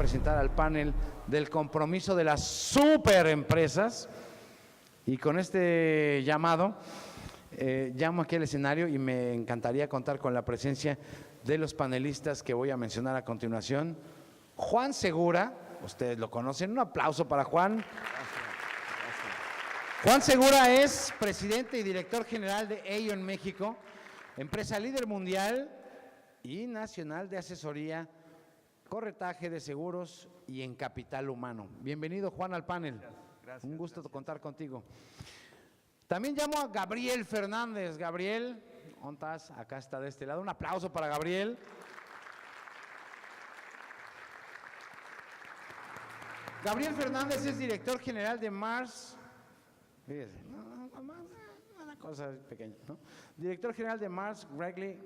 presentar al panel del compromiso de las superempresas. Y con este llamado, llamo aquí al escenario y me encantaría contar con la presencia de los panelistas que voy a mencionar a continuación. Juan Segura, ustedes lo conocen, un aplauso para Juan. Juan Segura es presidente y director general de Aon México, empresa líder mundial y nacional de asesoría, corretaje de seguros y en capital humano. Bienvenido, Juan, al panel. Gracias, un gusto contar contigo. También llamo a Gabriel Fernández. Gabriel, ¿dónde estás? Acá está de este lado. Un aplauso para Gabriel. Gabriel Fernández es director general de Mars. Fíjese, una cosa pequeña, ¿no? Director general de Mars Wrigley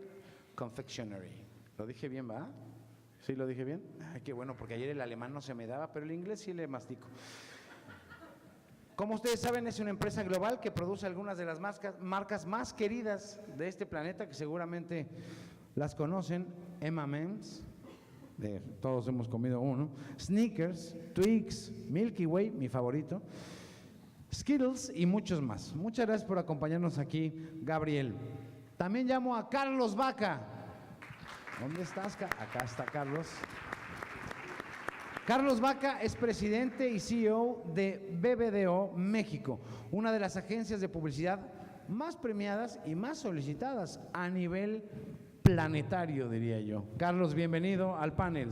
Confectionery. ¿Lo dije bien, va? ¿Sí lo dije bien? Ay, qué bueno, porque ayer el alemán no se me daba, pero el inglés sí le mastico. Como ustedes saben, es una empresa global que produce algunas de las marcas más queridas de este planeta, que seguramente las conocen: M&M's, todos hemos comido uno, Snickers, Twix, Milky Way, mi favorito, Skittles y muchos más. Muchas gracias por acompañarnos aquí, Gabriel. También llamo a Carlos Vaca. ¿Dónde estás? Acá está Carlos. Carlos Vaca es presidente y CEO de BBDO México, una de las agencias de publicidad más premiadas y más solicitadas a nivel planetario, diría yo. Carlos, bienvenido al panel.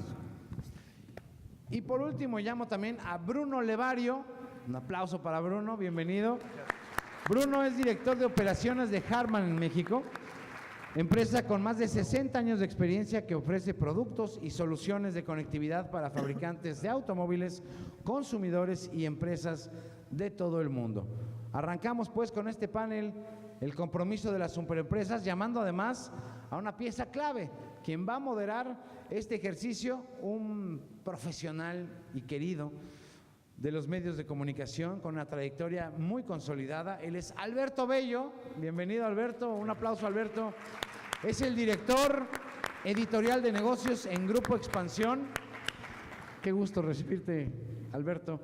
Y por último llamo también a Bruno Levario. Un aplauso para Bruno, bienvenido. Bruno es director de operaciones de Harman en México, empresa con más de 60 años de experiencia que ofrece productos y soluciones de conectividad para fabricantes de automóviles, consumidores y empresas de todo el mundo. Arrancamos pues con este panel, el compromiso de las superempresas, llamando además a una pieza clave, quien va a moderar este ejercicio, un profesional y querido de los medios de comunicación con una trayectoria muy consolidada. Él es Alberto Bello. Bienvenido, Alberto. Un aplauso, Alberto. Es el director editorial de negocios en Grupo Expansión. Qué gusto recibirte, Alberto.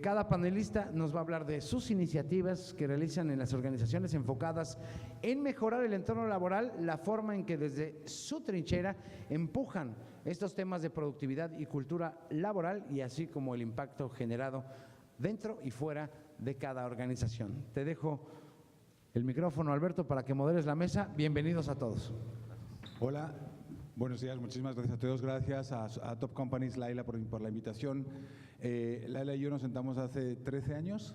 Cada panelista nos va a hablar de sus iniciativas que realizan en las organizaciones enfocadas en mejorar el entorno laboral, la forma en que desde su trinchera empujan estos temas de productividad y cultura laboral, y así como el impacto generado dentro y fuera de cada organización. Te dejo el micrófono, Alberto, para que moderes la mesa. Bienvenidos a todos. Hola, buenos días, muchísimas gracias a todos. Gracias a Top Companies, Laila, por la invitación. Laila y yo nos sentamos hace 13 años,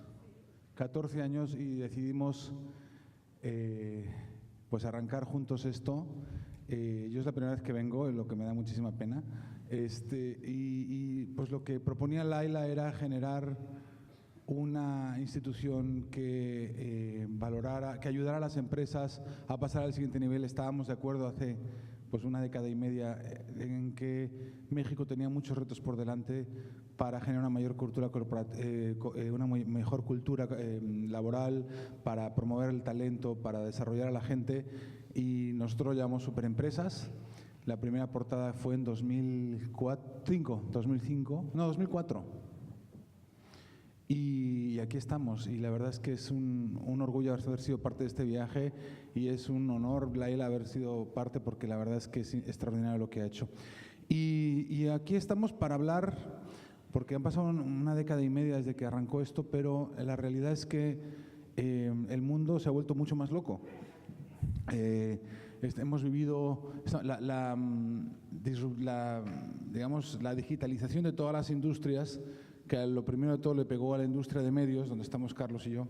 14 años y decidimos pues arrancar juntos esto. Yo es la primera vez que vengo, lo que me da muchísima pena. Y pues lo que proponía Laila era generar una institución que valorara, que ayudara a las empresas a pasar al siguiente nivel. Estábamos de acuerdo hace pues una década y media en que México tenía muchos retos por delante para generar una mayor cultura una mejor cultura laboral, para promover el talento, para desarrollar a la gente, y nosotros lo llamamos superempresas. La primera portada fue en 2004. Y aquí estamos, y la verdad es que es un orgullo haber sido parte de este viaje, y es un honor, Laila, haber sido parte, porque la verdad es que es extraordinario lo que ha hecho. Y aquí estamos para hablar, porque han pasado una década y media desde que arrancó esto, pero la realidad es que el mundo se ha vuelto mucho más loco. Hemos vivido digamos, la digitalización de todas las industrias, que lo primero de todo le pegó a la industria de medios, donde estamos Carlos y yo,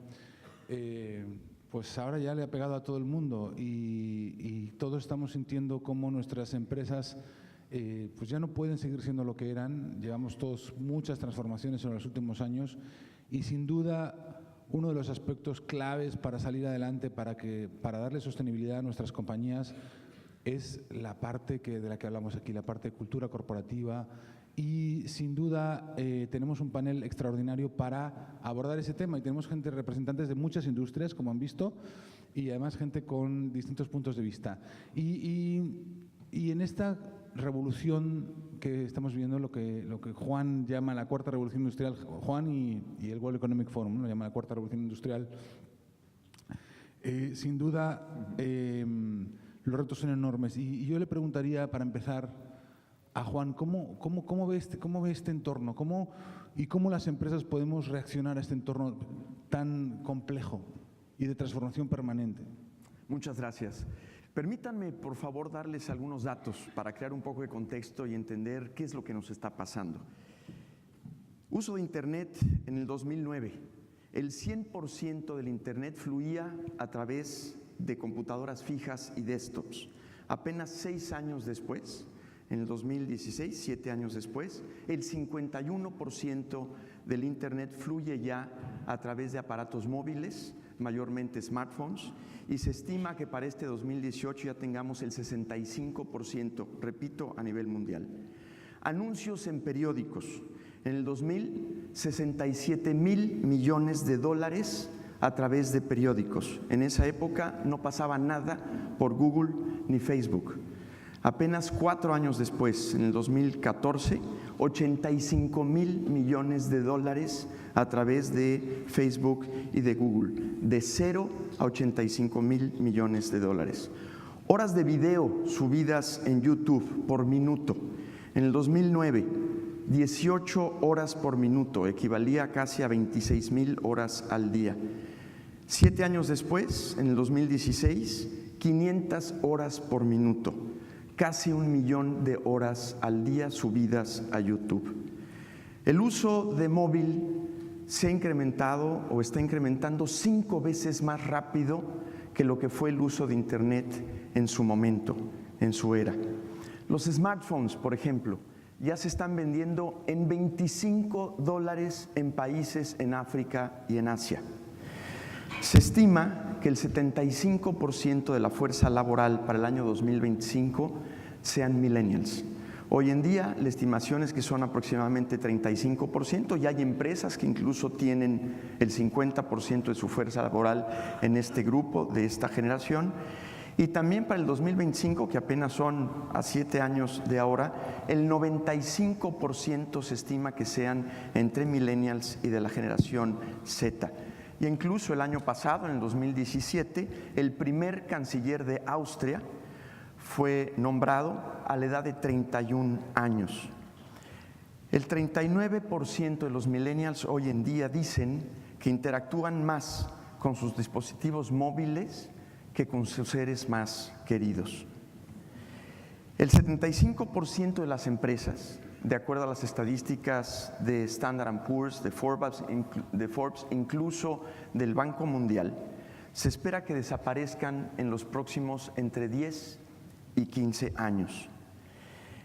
pues ahora ya le ha pegado a todo el mundo, y todos estamos sintiendo cómo nuestras empresas pues ya no pueden seguir siendo lo que eran. Llevamos todos muchas transformaciones en los últimos años, y sin duda uno de los aspectos claves para salir adelante, para darle sostenibilidad a nuestras compañías, es la parte de la que hablamos aquí, la parte de cultura corporativa. Y sin duda tenemos un panel extraordinario para abordar ese tema, y tenemos representantes de muchas industrias, como han visto, y además gente con distintos puntos de vista. Y en esta revolución que estamos viendo, lo que Juan llama la cuarta revolución industrial, Juan y el World Economic Forum, ¿no?, lo llama la cuarta revolución industrial. Sin duda, los retos son enormes. Y yo le preguntaría, para empezar, a Juan, ¿cómo ve este entorno? ¿Cómo las empresas podemos reaccionar a este entorno tan complejo y de transformación permanente? Muchas gracias. Permítanme, por favor, darles algunos datos para crear un poco de contexto y entender qué es lo que nos está pasando. Uso de Internet en el 2009. El 100% del Internet fluía a través de computadoras fijas y desktops. Apenas 6 años después, en el 2016, 7 años después, el 51% del Internet fluye ya a través de aparatos móviles, mayormente smartphones, y se estima que para este 2018 ya tengamos el 65%, repito, a nivel mundial. Anuncios en periódicos. En el 2000, 67,000 millones de dólares a través de periódicos. En esa época no pasaba nada por Google ni Facebook. Apenas 4 años después, en el 2014, 85,000 millones de dólares a través de Facebook y de Google, de 0 a 85,000 millones de dólares. Horas de video subidas en YouTube por minuto. En el 2009, 18 horas por minuto, equivalía casi a 26,000 horas al día. 7 años después, en el 2016, 500 horas por minuto. Casi 1 millón de horas al día subidas a YouTube. El uso de móvil se ha incrementado o está incrementando 5 veces más rápido que lo que fue el uso de Internet en su momento, en su era. Los smartphones, por ejemplo, ya se están vendiendo en $25 en países en África y en Asia. Se estima que el 75% de la fuerza laboral para el año 2025 sean millennials. Hoy en día la estimación es que son aproximadamente 35%, y hay empresas que incluso tienen el 50% de su fuerza laboral en este grupo, de esta generación. Y también para el 2025, que apenas son a 7 años de ahora, el 95% se estima que sean entre millennials y de la generación Z. Y incluso el año pasado, en el 2017, el primer canciller de Austria fue nombrado a la edad de 31 años. El 39% de los millennials hoy en día dicen que interactúan más con sus dispositivos móviles que con sus seres más queridos. El 75% de las empresas, de acuerdo a las estadísticas de Standard & Poor's, de Forbes, incluso del Banco Mundial, se espera que desaparezcan en los próximos entre 10 y 15 años.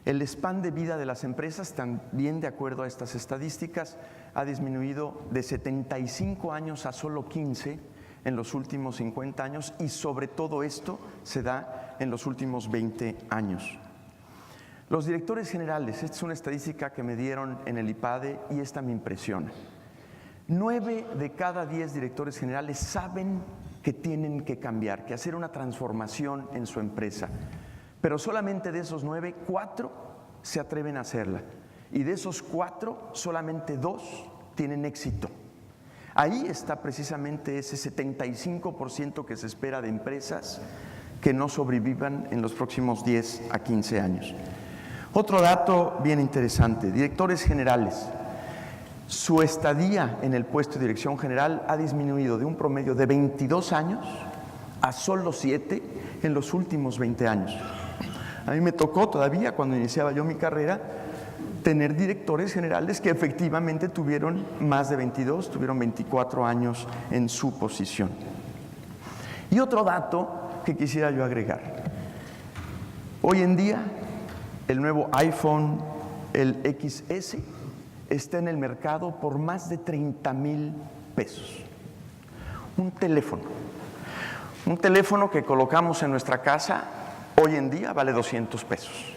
El span de vida de las empresas, también de acuerdo a estas estadísticas, ha disminuido de 75 años a solo 15 en los últimos 50 años, y sobre todo esto se da en los últimos 20 años. Los directores generales, esta es una estadística que me dieron en el IPADE y esta me impresiona. 9 de cada 10 directores generales saben que tienen que cambiar, que hacer una transformación en su empresa. Pero solamente de esos 9, 4 se atreven a hacerla. Y de esos 4, solamente 2 tienen éxito. Ahí está precisamente ese 75% que se espera de empresas que no sobrevivan en los próximos 10 a 15 años. Otro dato bien interesante: directores generales. Su estadía en el puesto de dirección general ha disminuido de un promedio de 22 años a solo 7 en los últimos 20 años. A mí me tocó todavía, cuando iniciaba yo mi carrera, tener directores generales que efectivamente tuvieron más de 22, tuvieron 24 años en su posición. Y otro dato que quisiera yo agregar: hoy en día el nuevo iPhone, el XS, está en el mercado por más de 30,000 pesos. Un teléfono que colocamos en nuestra casa hoy en día vale 200 pesos.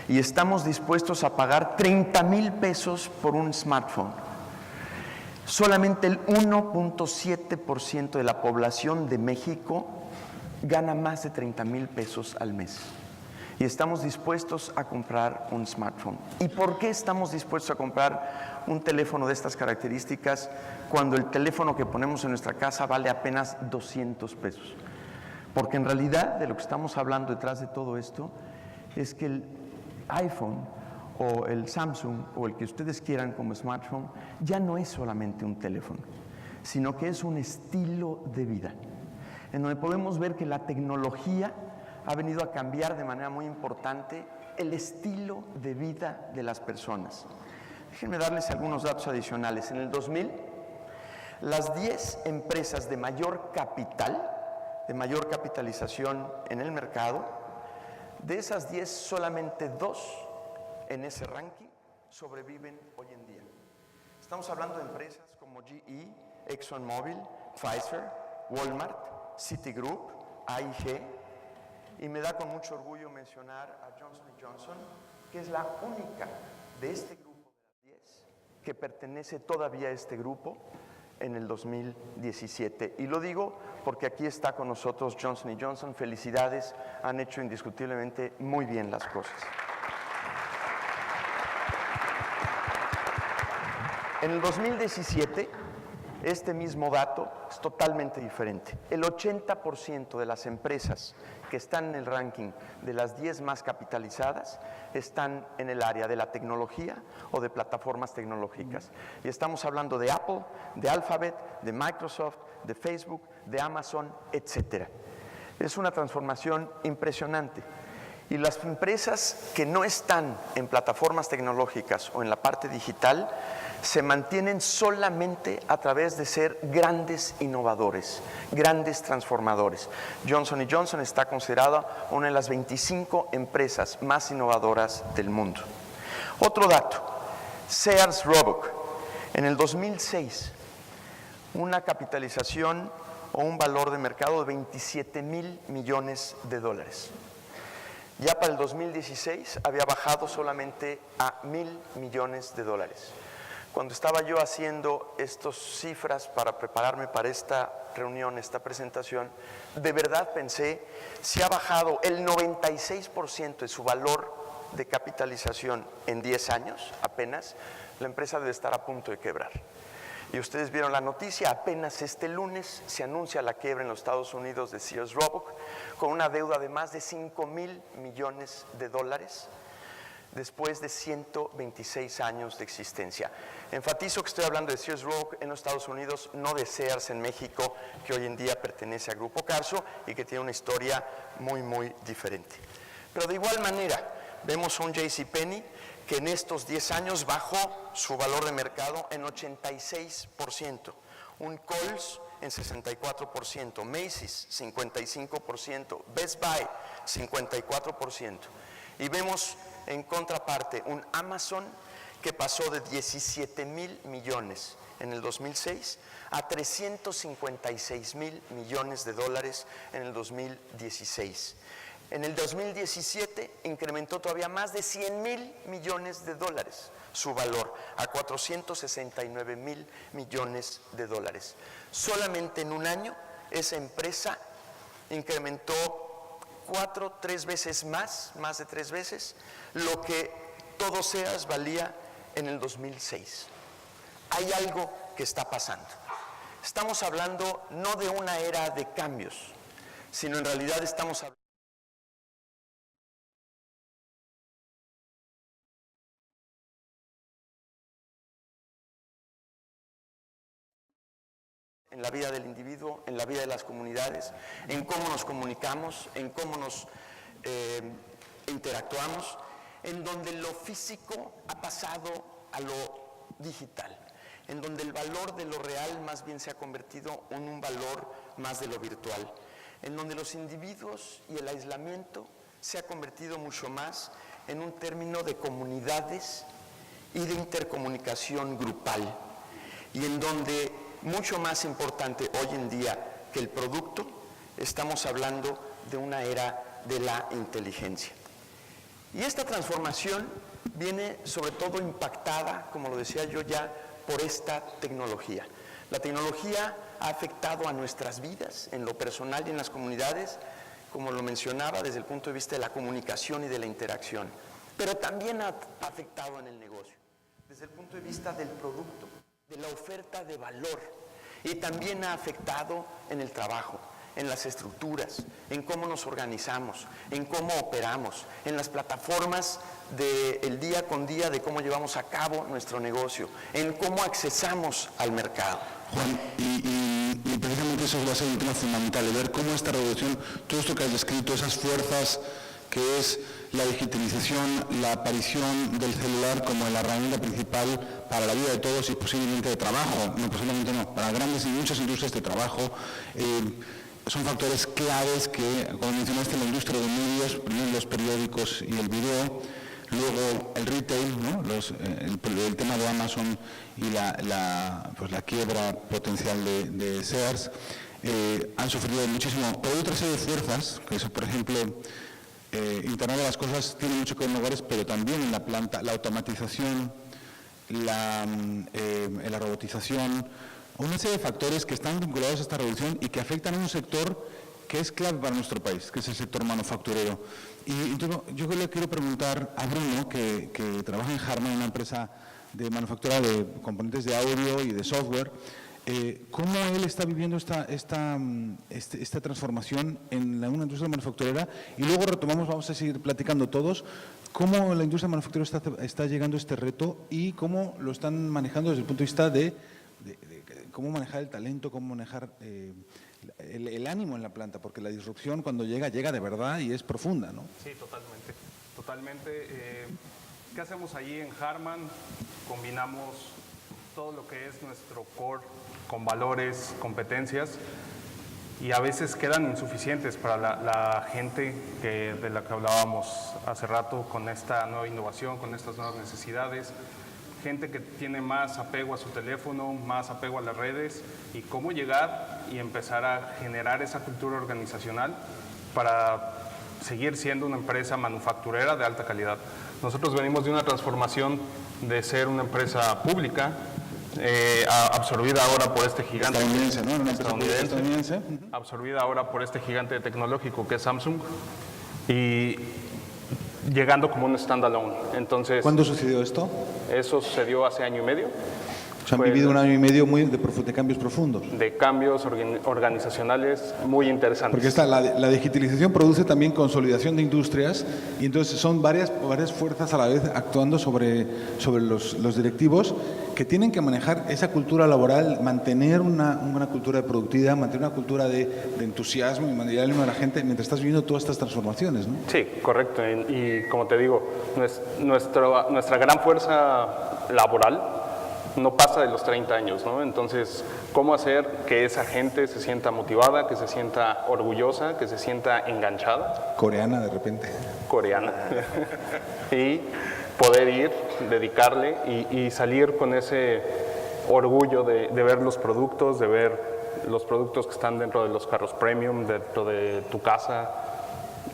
Y estamos dispuestos a pagar 30,000 pesos por un smartphone. Solamente el 1.7% de la población de México gana más de 30,000 pesos al mes. y estamos dispuestos a comprar un smartphone. ¿Y por qué estamos dispuestos a comprar un teléfono de estas características cuando el teléfono que ponemos en nuestra casa vale apenas 200 pesos? Porque en realidad de lo que estamos hablando detrás de todo esto es que el iPhone o el Samsung o el que ustedes quieran como smartphone ya no es solamente un teléfono, sino que es un estilo de vida, en donde podemos ver que la tecnología ha venido a cambiar de manera muy importante el estilo de vida de las personas. Déjenme darles algunos datos adicionales. En el 2000, las 10 empresas de mayor capital, de mayor capitalización en el mercado, de esas 10, solamente 2 en ese ranking sobreviven hoy en día. Estamos hablando de empresas como GE, ExxonMobil, Pfizer, Walmart, Citigroup, AIG, y me da con mucho orgullo mencionar a Johnson & Johnson, que es la única de este grupo de las 10 que pertenece todavía a este grupo en el 2017. Y lo digo porque aquí está con nosotros Johnson & Johnson. Felicidades, han hecho indiscutiblemente muy bien las cosas. En el 2017, este mismo dato es totalmente diferente. El 80% de las empresas que están en el ranking de las 10 más capitalizadas están en el área de la tecnología o de plataformas tecnológicas. Y estamos hablando de Apple, de Alphabet, de Microsoft, de Facebook, de Amazon, etc. Es una transformación impresionante. Y las empresas que no están en plataformas tecnológicas o en la parte digital se mantienen solamente a través de ser grandes innovadores, grandes transformadores. Johnson & Johnson está considerada una de las 25 empresas más innovadoras del mundo. Otro dato, Sears Roebuck, en el 2006, una capitalización o un valor de mercado de 27,000 millones de dólares. Ya para el 2016 había bajado solamente a 1,000 millones de dólares. Cuando estaba yo haciendo estas cifras para prepararme para esta reunión, esta presentación, de verdad pensé, si ha bajado el 96% de su valor de capitalización en 10 años apenas, la empresa debe estar a punto de quebrar. Y ustedes vieron la noticia, apenas este lunes se anuncia la quiebra en los Estados Unidos de Sears Roebuck, con una deuda de más de 5,000 millones de dólares, después de 126 años de existencia. Enfatizo que estoy hablando de Sears Roebuck en los Estados Unidos, no de Sears en México, que hoy en día pertenece al Grupo Carso y que tiene una historia muy, muy diferente. Pero de igual manera, vemos un JCPenney que en estos 10 años bajó su valor de mercado en 86%, un Kohl's en 64%, Macy's 55%, Best Buy 54%. Y vemos en contraparte un Amazon que pasó de 17,000 millones en el 2006 a 356,000 millones de dólares en el 2016. En el 2017 incrementó todavía más de 100,000 millones de dólares su valor, a 469,000 millones de dólares. Solamente en un año esa empresa incrementó 3 veces más de 3 veces, lo que todo Sears valía en el 2006. Hay algo que está pasando. Estamos hablando no de una era de cambios, sino en realidad estamos hablando en la vida del individuo, en la vida de las comunidades, en cómo nos comunicamos, en cómo nos interactuamos, en donde lo físico ha pasado a lo digital, en donde el valor de lo real más bien se ha convertido en un valor más de lo virtual, en donde los individuos y el aislamiento se ha convertido mucho más en un término de comunidades y de intercomunicación grupal, y en donde, mucho más importante hoy en día que el producto, estamos hablando de una era de la inteligencia. Y esta transformación viene sobre todo impactada, como lo decía yo ya, por esta tecnología. La tecnología ha afectado a nuestras vidas, en lo personal y en las comunidades, como lo mencionaba, desde el punto de vista de la comunicación y de la interacción, pero también ha afectado en el negocio, desde el punto de vista del producto, de la oferta de valor, y también ha afectado en el trabajo, en las estructuras, en cómo nos organizamos, en cómo operamos, en las plataformas del día con día de cómo llevamos a cabo nuestro negocio, en cómo accesamos al mercado. Juan, y precisamente eso va a ser un tema fundamental, de ver cómo esta revolución, todo esto que has descrito, esas fuerzas que es la digitalización, la aparición del celular como la herramienta principal para la vida de todos y posiblemente de trabajo, no posiblemente no, para grandes y muchas industrias de trabajo, son factores claves que, como mencionaste, la industria de medios, primero los periódicos y el video, luego el retail, ¿no? El tema de Amazon y la quiebra potencial de Sears han sufrido muchísimo. Pero hay otra serie de fuerzas, que eso, por ejemplo, Internet de las cosas tiene mucho que ver en lugares, pero también en la planta, la automatización, la robotización, una serie de factores que están vinculados a esta revolución y que afectan a un sector que es clave para nuestro país, que es el sector manufacturero. Y entonces, yo le quiero preguntar a Bruno, que trabaja en Harman, una empresa de manufactura de componentes de audio y de software, ¿cómo él está viviendo esta transformación en una industria manufacturera? Y luego retomamos, vamos a seguir platicando todos, cómo la industria manufacturera está llegando a este reto y cómo lo están manejando desde el punto de vista de cómo manejar el talento, cómo manejar el ánimo en la planta, porque la disrupción cuando llega de verdad y es profunda, ¿no? Sí, totalmente. ¿Qué hacemos allí en Harman? Combinamos todo lo que es nuestro core con valores, competencias, y a veces quedan insuficientes para la gente de la que hablábamos hace rato, con esta nueva innovación, con estas nuevas necesidades. Gente que tiene más apego a su teléfono, más apego a las redes, y cómo llegar y empezar a generar esa cultura organizacional para seguir siendo una empresa manufacturera de alta calidad. Nosotros venimos de una transformación de ser una empresa pública, absorbida ahora por este gigante estadounidense, ¿no? Una empresa estadounidense. Absorbida ahora por este gigante tecnológico que es Samsung, y llegando como un standalone. Entonces, ¿cuándo sucedió esto? Eso sucedió hace año y medio. O sea, han vivido un año y medio de cambios profundos. De cambios organizacionales muy interesantes. Porque la digitalización produce también consolidación de industrias, y entonces son varias fuerzas a la vez actuando sobre los directivos que tienen que manejar esa cultura laboral, mantener una cultura de productividad, mantener una cultura de entusiasmo y mantener el ánimo de la gente mientras estás viviendo todas estas transformaciones, ¿no? Sí, correcto. Y como te digo, nuestra gran fuerza laboral no pasa de los 30 años, ¿no? Entonces, ¿cómo hacer que esa gente se sienta motivada, que se sienta orgullosa, que se sienta enganchada? Coreana, de repente. Coreana. Y poder ir, dedicarle y salir con ese orgullo de ver los productos, de ver los productos que están dentro de los carros premium, dentro de tu casa,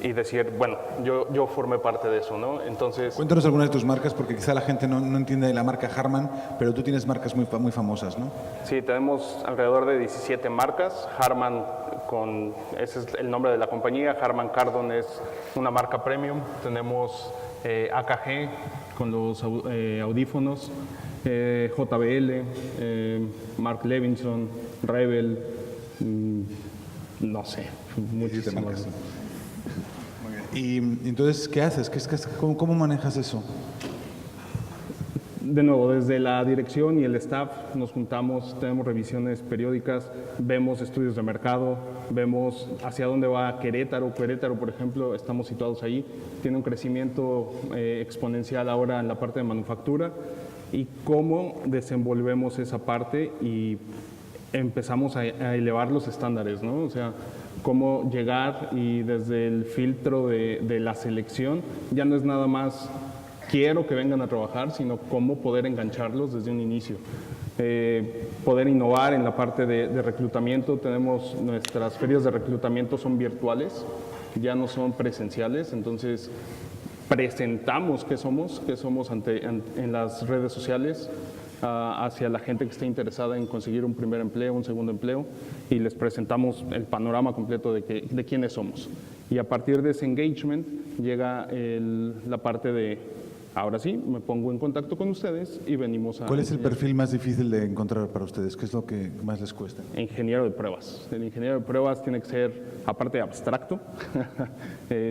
y decir, bueno, yo formé parte de eso, ¿no? Entonces, cuéntanos algunas de tus marcas, porque quizá la gente no entiende la marca Harman, pero tú tienes marcas muy famosas, ¿no? Sí, tenemos alrededor de 17 marcas. Harman, ese es el nombre de la compañía. Harman Kardon es una marca premium. Tenemos AKG con los audífonos, JBL, Mark Levinson, Rebel, no sé, muchísimas. Y entonces, ¿qué haces? ¿Cómo manejas eso? De nuevo, desde la dirección y el staff nos juntamos, tenemos revisiones periódicas, vemos estudios de mercado, vemos hacia dónde va Querétaro. Querétaro, por ejemplo, estamos situados ahí, tiene un crecimiento exponencial ahora en la parte de manufactura, y cómo desenvolvemos esa parte y empezamos a elevar los estándares, ¿no? O sea, cómo llegar, y desde el filtro de la selección ya no es nada más quiero que vengan a trabajar, sino cómo poder engancharlos desde un inicio. Poder innovar en la parte de reclutamiento. Tenemos nuestras ferias de reclutamiento, son virtuales, ya no son presenciales, entonces presentamos qué somos en las redes sociales. hacia la gente que esté interesada en conseguir un primer empleo, un segundo empleo, y les presentamos el panorama completo de quiénes somos. Y a partir de ese engagement llega la parte de, ahora sí, me pongo en contacto con ustedes y venimos a... ¿Cuál es el perfil más difícil de encontrar para ustedes? ¿Qué es lo que más les cuesta? Ingeniero de pruebas. El ingeniero de pruebas tiene que ser, aparte de abstracto,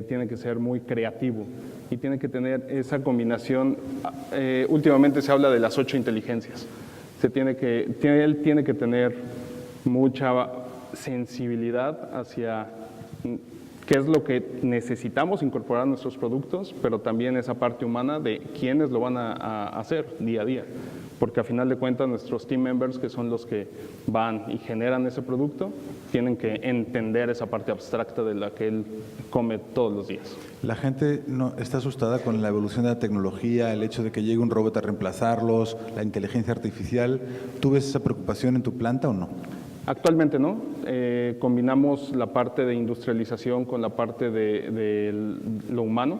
tiene que ser muy creativo y tiene que tener esa combinación. Últimamente se habla de las 8 inteligencias. Él tiene que tener mucha sensibilidad hacia qué es lo que necesitamos incorporar a nuestros productos, pero también esa parte humana de quiénes lo van a hacer día a día. Porque a final de cuentas nuestros team members, que son los que van y generan ese producto, tienen que entender esa parte abstracta de la que él come todos los días. La gente no, está asustada con la evolución de la tecnología, el hecho de que llegue un robot a reemplazarlos, la inteligencia artificial. ¿Tú ves esa preocupación en tu planta o no? Actualmente no. Combinamos la parte de industrialización con la parte de lo humano.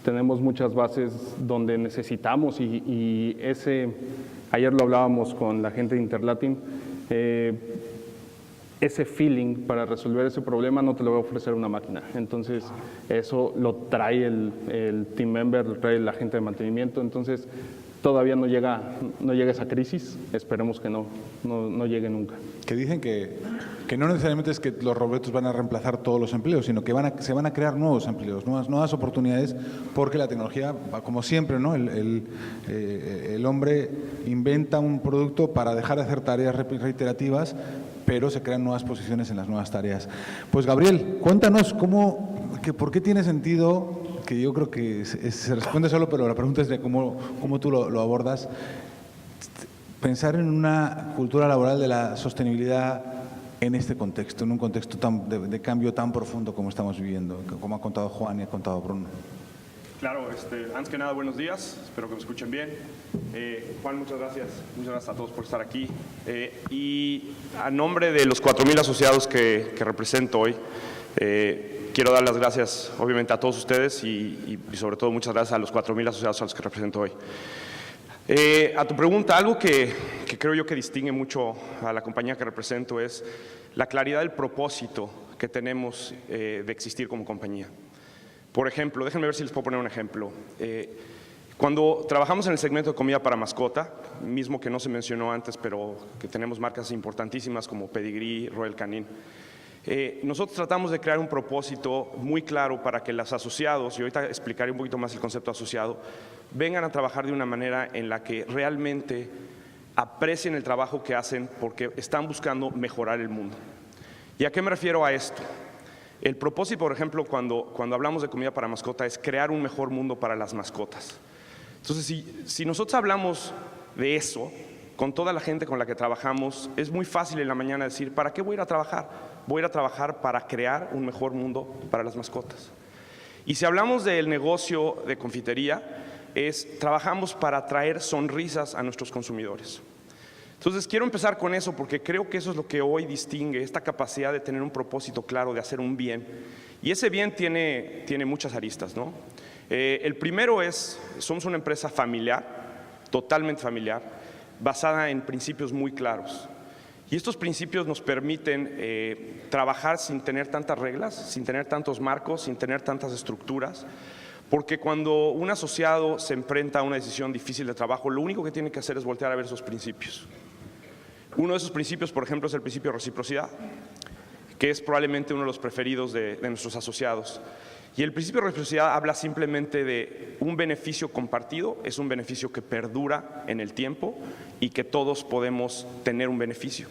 Tenemos muchas bases donde necesitamos y ayer lo hablábamos con la gente de Interlatin, ese feeling para resolver ese problema no te lo va a ofrecer una máquina. Entonces, eso lo trae el team member, lo trae la gente de mantenimiento. Entonces, todavía no llega esa crisis. Esperemos que no llegue nunca. Que dicen que no necesariamente es que los robots van a reemplazar todos los empleos, sino que se van a crear nuevos empleos, nuevas oportunidades, porque la tecnología, como siempre, ¿no? El hombre inventa un producto para dejar de hacer tareas reiterativas, pero se crean nuevas posiciones en las nuevas tareas. Pues Gabriel, cuéntanos por qué tiene sentido, que yo creo que se responde solo, pero la pregunta es de cómo tú lo abordas, pensar en una cultura laboral de la sostenibilidad en este contexto, en un contexto de cambio tan profundo como estamos viviendo, como ha contado Juan y ha contado Bruno. Claro, antes que nada, buenos días, espero que me escuchen bien. Juan, muchas gracias a todos por estar aquí. Y a nombre de los 4,000 asociados que represento hoy, quiero dar las gracias, obviamente, a todos ustedes y sobre todo muchas gracias a los 4,000 asociados a los que represento hoy. A tu pregunta, algo que creo yo que distingue mucho a la compañía que represento es la claridad del propósito que tenemos de existir como compañía. Por ejemplo, déjenme ver si les puedo poner un ejemplo. Cuando trabajamos en el segmento de comida para mascota, mismo que no se mencionó antes, pero que tenemos marcas importantísimas como Pedigree, Royal Canin, nosotros tratamos de crear un propósito muy claro para que los asociados, y ahorita explicaré un poquito más el concepto asociado, vengan a trabajar de una manera en la que realmente aprecien el trabajo que hacen porque están buscando mejorar el mundo. ¿Y a qué me refiero a esto? El propósito, por ejemplo, cuando hablamos de comida para mascota es crear un mejor mundo para las mascotas. Entonces, si nosotros hablamos de eso con toda la gente con la que trabajamos, es muy fácil en la mañana decir, ¿para qué voy a ir a trabajar? Voy a ir a trabajar para crear un mejor mundo para las mascotas. Y si hablamos del negocio de confitería, trabajamos para traer sonrisas a nuestros consumidores. Entonces quiero empezar con eso porque creo que eso es lo que hoy distingue, esta capacidad de tener un propósito claro, de hacer un bien. Y ese bien tiene muchas aristas, ¿no? El primero somos una empresa familiar, totalmente familiar, basada en principios muy claros. Y estos principios nos permiten trabajar sin tener tantas reglas, sin tener tantos marcos, sin tener tantas estructuras, porque cuando un asociado se enfrenta a una decisión difícil de trabajo, lo único que tiene que hacer es voltear a ver esos principios. Uno de esos principios, por ejemplo, es el principio de reciprocidad, que es probablemente uno de los preferidos de nuestros asociados. Y el principio de reciprocidad habla simplemente de un beneficio compartido, es un beneficio que perdura en el tiempo y que todos podemos tener un beneficio.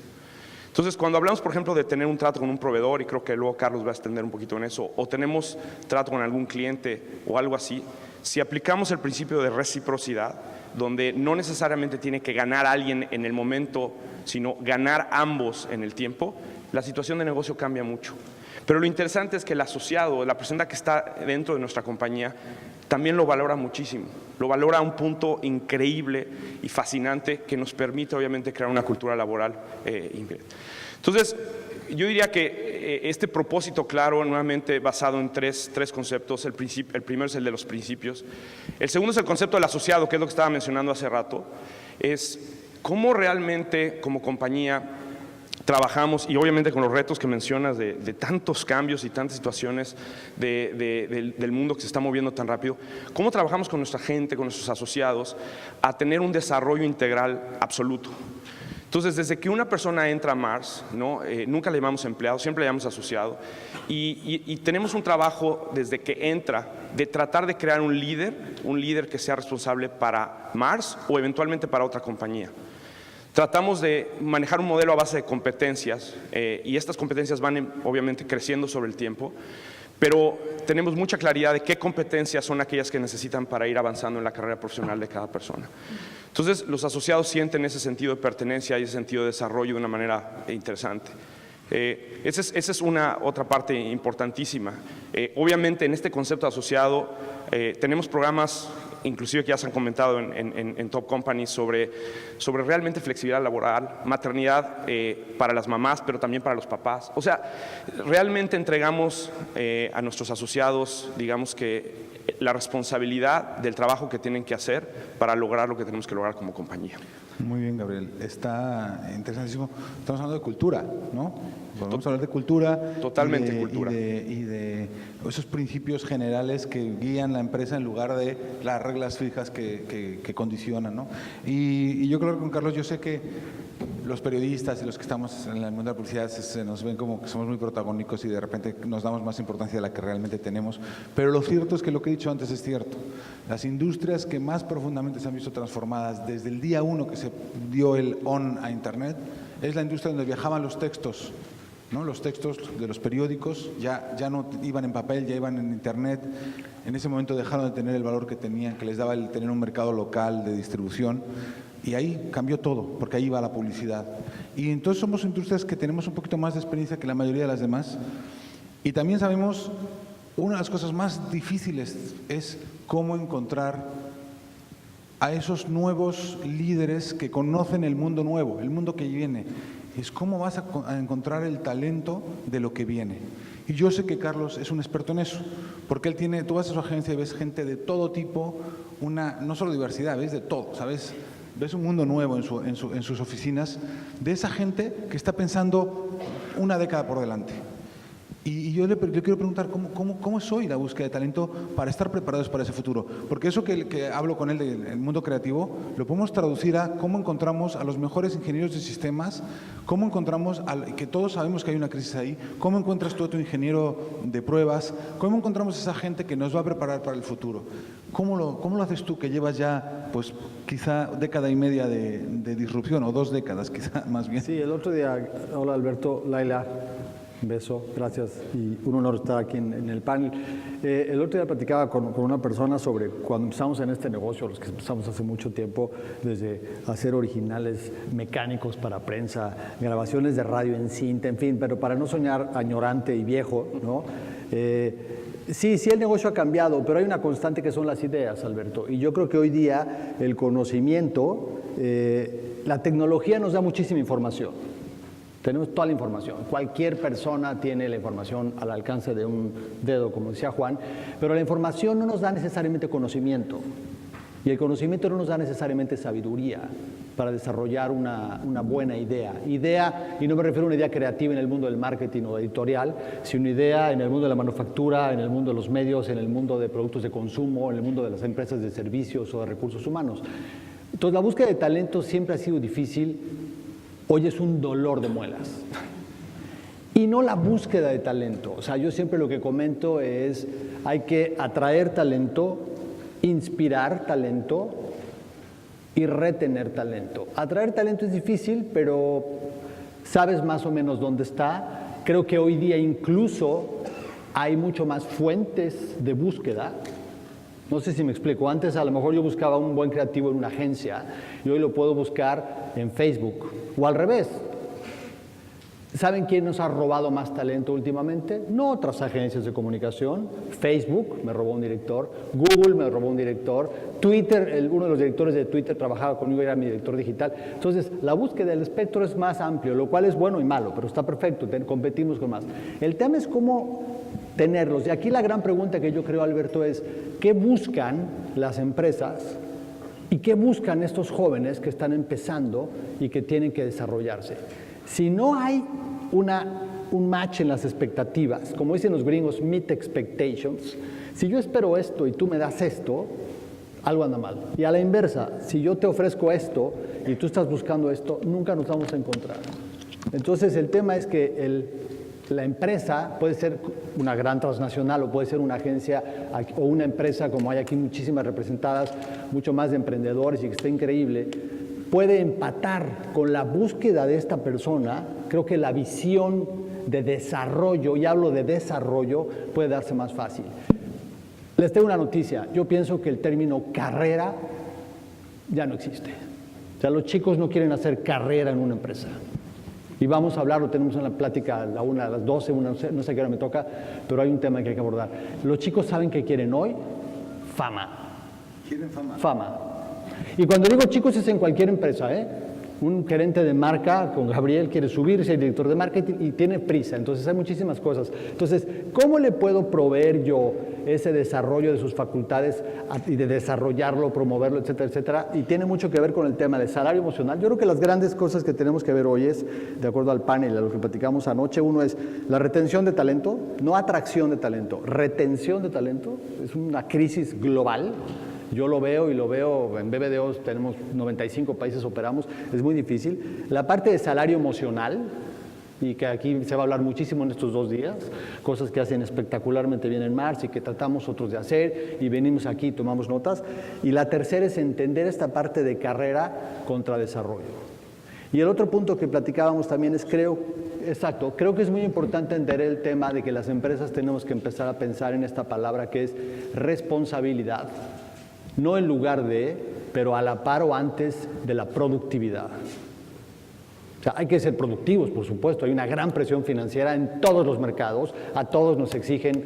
Entonces, cuando hablamos, por ejemplo, de tener un trato con un proveedor, y creo que luego Carlos va a extender un poquito en eso, o tenemos trato con algún cliente o algo así, si aplicamos el principio de reciprocidad, donde no necesariamente tiene que ganar alguien en el momento, sino ganar ambos en el tiempo, la situación de negocio cambia mucho. Pero lo interesante es que el asociado, la persona que está dentro de nuestra compañía, también lo valora muchísimo. Lo valora a un punto increíble y fascinante que nos permite, obviamente, crear una cultura laboral increíble. Entonces, yo diría que este propósito claro, nuevamente basado en tres conceptos. El primero es el de los principios. El segundo es el concepto del asociado, que es lo que estaba mencionando hace rato. cómo realmente como compañía trabajamos, y obviamente con los retos que mencionas de tantos cambios y tantas situaciones del mundo que se está moviendo tan rápido, cómo trabajamos con nuestra gente, con nuestros asociados, a tener un desarrollo integral absoluto. Entonces, desde que una persona entra a Mars, ¿no? Nunca le llamamos empleado, siempre le llamamos asociado, y tenemos un trabajo desde que entra de tratar de crear un líder que sea responsable para Mars o eventualmente para otra compañía. Tratamos de manejar un modelo a base de competencias y estas competencias van obviamente creciendo sobre el tiempo, pero tenemos mucha claridad de qué competencias son aquellas que necesitan para ir avanzando en la carrera profesional de cada persona. Entonces, los asociados sienten ese sentido de pertenencia y ese sentido de desarrollo de una manera interesante. Esa es una otra parte importantísima. Obviamente, en este concepto asociado tenemos programas inclusive que ya se han comentado en Top Company sobre realmente flexibilidad laboral, maternidad para las mamás, pero también para los papás. O sea, realmente entregamos a nuestros asociados, digamos que la responsabilidad del trabajo que tienen que hacer para lograr lo que tenemos que lograr como compañía. Muy bien, Gabriel. Está interesantísimo. Estamos hablando de cultura, ¿no? Vamos a hablar de cultura. Totalmente cultura. Y de esos principios generales que guían la empresa en lugar de las reglas fijas que condicionan, ¿no? Y yo creo que con Carlos, yo sé que los periodistas y los que estamos en el mundo de la publicidad se nos ven como que somos muy protagónicos y de repente nos damos más importancia de la que realmente tenemos. Pero lo cierto es que lo que he dicho antes es cierto. Las industrias que más profundamente se han visto transformadas desde el día 1 que se dio el on a Internet es la industria donde viajaban los textos, ¿no? Los textos de los periódicos ya no iban en papel, ya iban en Internet. En ese momento dejaron de tener el valor que tenían, que les daba el tener un mercado local de distribución. Y ahí cambió todo, porque ahí va la publicidad. Y entonces somos industrias que tenemos un poquito más de experiencia que la mayoría de las demás. Y también sabemos, una de las cosas más difíciles es cómo encontrar a esos nuevos líderes que conocen el mundo nuevo, el mundo que viene. Es cómo vas a encontrar el talento de lo que viene. Y yo sé que Carlos es un experto en eso, porque él tiene, tú vas a su agencia y ves gente de todo tipo, no solo diversidad, ves de todo, ¿sabes? Ves un mundo nuevo en sus oficinas, de esa gente que está pensando una década por delante. Y yo quiero preguntar, ¿cómo es hoy la búsqueda de talento para estar preparados para ese futuro? Porque eso que hablo con él del mundo creativo, lo podemos traducir a cómo encontramos a los mejores ingenieros de sistemas, cómo encontramos, que todos sabemos que hay una crisis ahí, cómo encuentras tú a tu ingeniero de pruebas, cómo encontramos a esa gente que nos va a preparar para el futuro. ¿Cómo lo haces tú, que llevas ya, pues, quizá década y media de disrupción, o 2 décadas, quizá más bien? Sí, el otro día, hola Alberto, Laila, un beso, gracias, y un honor estar aquí en el panel. El otro día platicaba con una persona sobre cuando empezamos en este negocio, los que empezamos hace mucho tiempo, desde hacer originales mecánicos para prensa, grabaciones de radio en cinta, en fin, pero para no soñar añorante y viejo, ¿no? Sí, el negocio ha cambiado, pero hay una constante que son las ideas, Alberto. Y yo creo que hoy día el conocimiento, la tecnología nos da muchísima información. Tenemos toda la información. Cualquier persona tiene la información al alcance de un dedo, como decía Juan, pero la información no nos da necesariamente conocimiento. Y el conocimiento no nos da necesariamente sabiduría para desarrollar una buena idea. Idea, y no me refiero a una idea creativa en el mundo del marketing o editorial, sino una idea en el mundo de la manufactura, en el mundo de los medios, en el mundo de productos de consumo, en el mundo de las empresas de servicios o de recursos humanos. Entonces, la búsqueda de talento siempre ha sido difícil. Hoy es un dolor de muelas. Y no la búsqueda de talento. O sea, yo siempre lo que comento es, hay que atraer talento, inspirar talento y retener talento. Atraer talento es difícil, pero sabes más o menos dónde está. Creo que hoy día incluso hay mucho más fuentes de búsqueda. No sé si me explico. Antes a lo mejor yo buscaba un buen creativo en una agencia y hoy lo puedo buscar en Facebook. O al revés. ¿Saben quién nos ha robado más talento últimamente? No otras agencias de comunicación. Facebook me robó un director, Google me robó un director, Twitter, uno de los directores de Twitter trabajaba conmigo, era mi director digital. Entonces, la búsqueda del espectro es más amplio, lo cual es bueno y malo, pero está perfecto, competimos con más. El tema es cómo tenerlos. Y aquí la gran pregunta que yo creo, Alberto, es ¿qué buscan las empresas ¿Y qué buscan estos jóvenes que están empezando y que tienen que desarrollarse? Si no hay un match en las expectativas, como dicen los gringos, meet expectations, si yo espero esto y tú me das esto, algo anda mal. Y a la inversa, si yo te ofrezco esto y tú estás buscando esto, nunca nos vamos a encontrar. Entonces el tema es que la empresa puede ser una gran transnacional o puede ser una agencia o una empresa, como hay aquí muchísimas representadas, mucho más de emprendedores y que está increíble, puede empatar con la búsqueda de esta persona. Creo que la visión de desarrollo, y hablo de desarrollo, puede darse más fácil. Les tengo una noticia, yo pienso que el término carrera ya no existe. O sea, los chicos no quieren hacer carrera en una empresa. Y vamos a hablarlo, tenemos una plática a la 1, a las 12, no sé qué hora me toca, pero hay un tema que hay que abordar. Los chicos saben que quieren hoy fama. ¿Quieren fama? Fama. Y cuando digo chicos es en cualquier empresa, ¿eh? Un gerente de marca con Gabriel quiere subirse, el director de marketing, y tiene prisa. Entonces hay muchísimas cosas. Entonces, ¿cómo le puedo proveer yo ese desarrollo de sus facultades y de desarrollarlo, promoverlo, etcétera, etcétera? Y tiene mucho que ver con el tema del salario emocional. Yo creo que las grandes cosas que tenemos que ver hoy es, de acuerdo al panel, a lo que platicamos anoche, uno es la retención de talento, no atracción de talento, retención de talento. Es una crisis global. Yo lo veo y lo veo, en BBDO tenemos 95 países operamos, es muy difícil. La parte de salario emocional, y que aquí se va a hablar muchísimo en estos 2 días, cosas que hacen espectacularmente bien en Mars y que tratamos otros de hacer y venimos aquí y tomamos notas. Y la tercera es entender esta parte de carrera contra desarrollo. Y el otro punto que platicábamos también es, creo que es muy importante entender el tema de que las empresas tenemos que empezar a pensar en esta palabra que es responsabilidad. No en lugar de, pero a la par o antes de la productividad. O sea, hay que ser productivos, por supuesto. Hay una gran presión financiera en todos los mercados. A todos nos exigen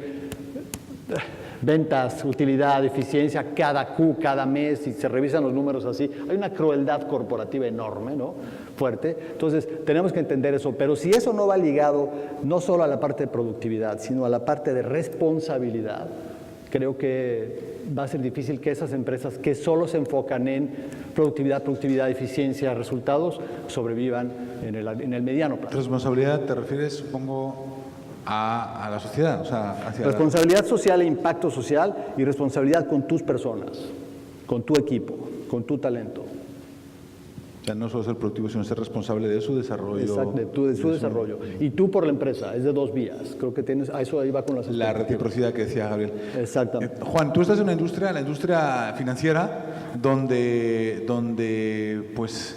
ventas, utilidad, eficiencia, cada Q, cada mes, y se revisan los números así. Hay una crueldad corporativa enorme, ¿no? Fuerte. Entonces, tenemos que entender eso. Pero si eso no va ligado no solo a la parte de productividad, sino a la parte de responsabilidad, creo que va a ser difícil que esas empresas que solo se enfocan en productividad, eficiencia, resultados, sobrevivan en el mediano plazo. Responsabilidad, te refieres, supongo, a la sociedad, o sea, hacia responsabilidad social e impacto social, y responsabilidad con tus personas, con tu equipo, con tu talento. O sea, no solo ser productivo, sino ser responsable de su desarrollo. Exacto, de su desarrollo. Y tú por la empresa, es de 2 vías. Creo que tienes, a eso ahí va con las la reciprocidad que decía Gabriel. Exactamente. Juan, tú estás en una industria, la industria financiera, donde pues,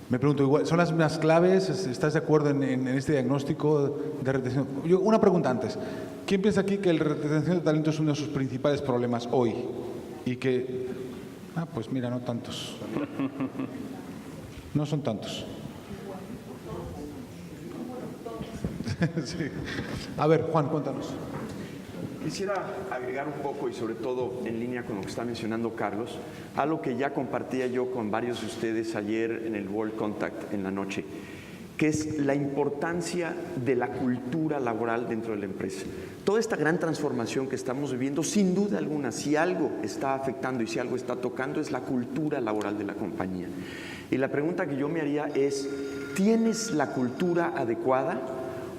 me pregunto, igual, ¿son las mismas claves? ¿Estás de acuerdo en este diagnóstico de retención? Una pregunta antes. ¿Quién piensa aquí que la retención de talento es uno de sus principales problemas hoy? Y que, pues mira, no tantos. No son tantos. Sí. A ver, Juan, cuéntanos. Quisiera agregar un poco, y sobre todo en línea con lo que está mencionando Carlos, algo que ya compartía yo con varios de ustedes ayer en el World Contact en la noche, que es la importancia de la cultura laboral dentro de la empresa. Toda esta gran transformación que estamos viviendo, sin duda alguna, si algo está afectando y si algo está tocando, es la cultura laboral de la compañía. Y la pregunta que yo me haría es, ¿tienes la cultura adecuada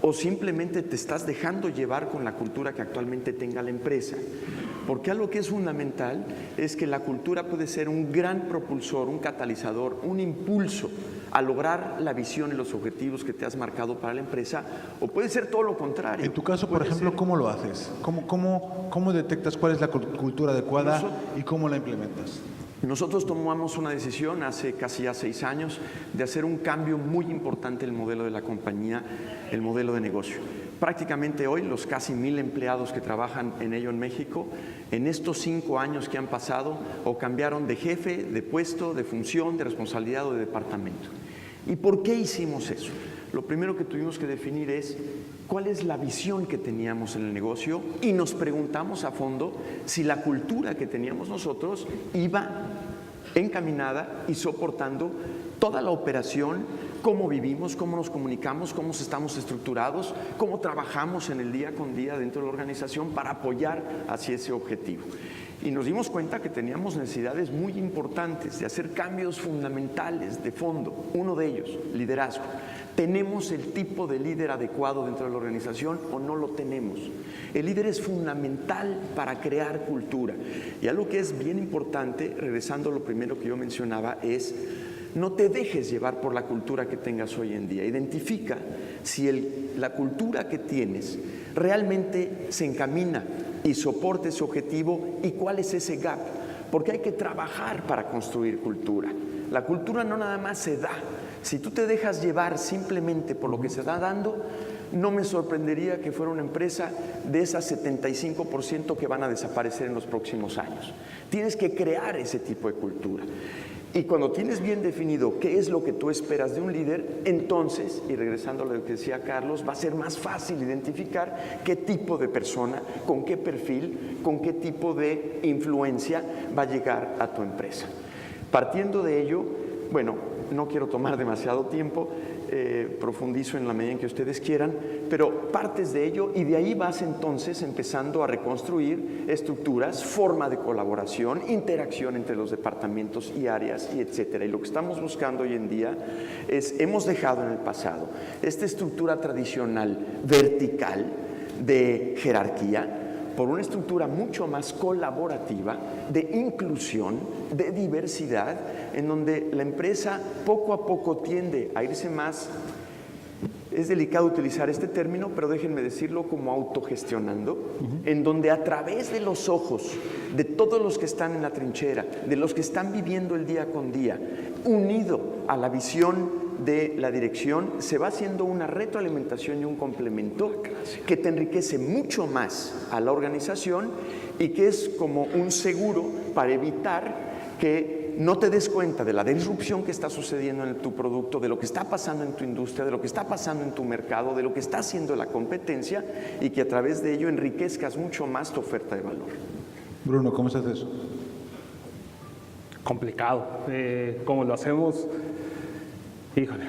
o simplemente te estás dejando llevar con la cultura que actualmente tenga la empresa? Porque algo que es fundamental es que la cultura puede ser un gran propulsor, un catalizador, un impulso a lograr la visión y los objetivos que te has marcado para la empresa, o puede ser todo lo contrario. En tu caso, por ejemplo, ¿cómo lo haces? ¿Cómo detectas cuál es la cultura adecuada y cómo la implementas? Nosotros tomamos una decisión hace casi ya 6 años de hacer un cambio muy importante en el modelo de la compañía, el modelo de negocio. Prácticamente hoy los casi 1000 empleados que trabajan en ello en México, en estos 5 años que han pasado, o cambiaron de jefe, de puesto, de función, de responsabilidad o de departamento. ¿Y por qué hicimos eso? Lo primero que tuvimos que definir es cuál es la visión que teníamos en el negocio, y nos preguntamos a fondo si la cultura que teníamos nosotros iba encaminada y soportando toda la operación, cómo vivimos, cómo nos comunicamos, cómo estamos estructurados, cómo trabajamos en el día con día dentro de la organización para apoyar hacia ese objetivo. Y nos dimos cuenta que teníamos necesidades muy importantes de hacer cambios fundamentales de fondo. Uno de ellos, liderazgo. ¿Tenemos el tipo de líder adecuado dentro de la organización o no lo tenemos? El líder es fundamental para crear cultura. Y algo que es bien importante, regresando a lo primero que yo mencionaba, es no te dejes llevar por la cultura que tengas hoy en día. Identifica si la cultura que tienes realmente se encamina y soporta ese objetivo y cuál es ese gap. Porque hay que trabajar para construir cultura. La cultura no nada más se da. Si tú te dejas llevar simplemente por lo que se está dando, no me sorprendería que fuera una empresa de esas 75% que van a desaparecer en los próximos años. Tienes que crear ese tipo de cultura. Y cuando tienes bien definido qué es lo que tú esperas de un líder, entonces, y regresando a lo que decía Carlos, va a ser más fácil identificar qué tipo de persona, con qué perfil, con qué tipo de influencia va a llegar a tu empresa. Partiendo de ello, bueno, no quiero tomar demasiado tiempo, profundizo en la medida en que ustedes quieran, pero partes de ello y de ahí vas entonces empezando a reconstruir estructuras, forma de colaboración, interacción entre los departamentos y áreas y etcétera. Y lo que estamos buscando hoy en día es, hemos dejado en el pasado esta estructura tradicional vertical de jerarquía por una estructura mucho más colaborativa, de inclusión, de diversidad, en donde la empresa poco a poco tiende a irse más, es delicado utilizar este término, pero déjenme decirlo, como autogestionando, en donde a través de los ojos de todos los que están en la trinchera, de los que están viviendo el día con día, unido a la visión de la dirección, se va haciendo una retroalimentación y un complemento que te enriquece mucho más a la organización y que es como un seguro para evitar que no te des cuenta de la disrupción que está sucediendo en tu producto, de lo que está pasando en tu industria, de lo que está pasando en tu mercado, de lo que está haciendo la competencia y que a través de ello enriquezcas mucho más tu oferta de valor. Bruno, ¿cómo se hace eso? Complicado. ¿Cómo lo hacemos? Híjole,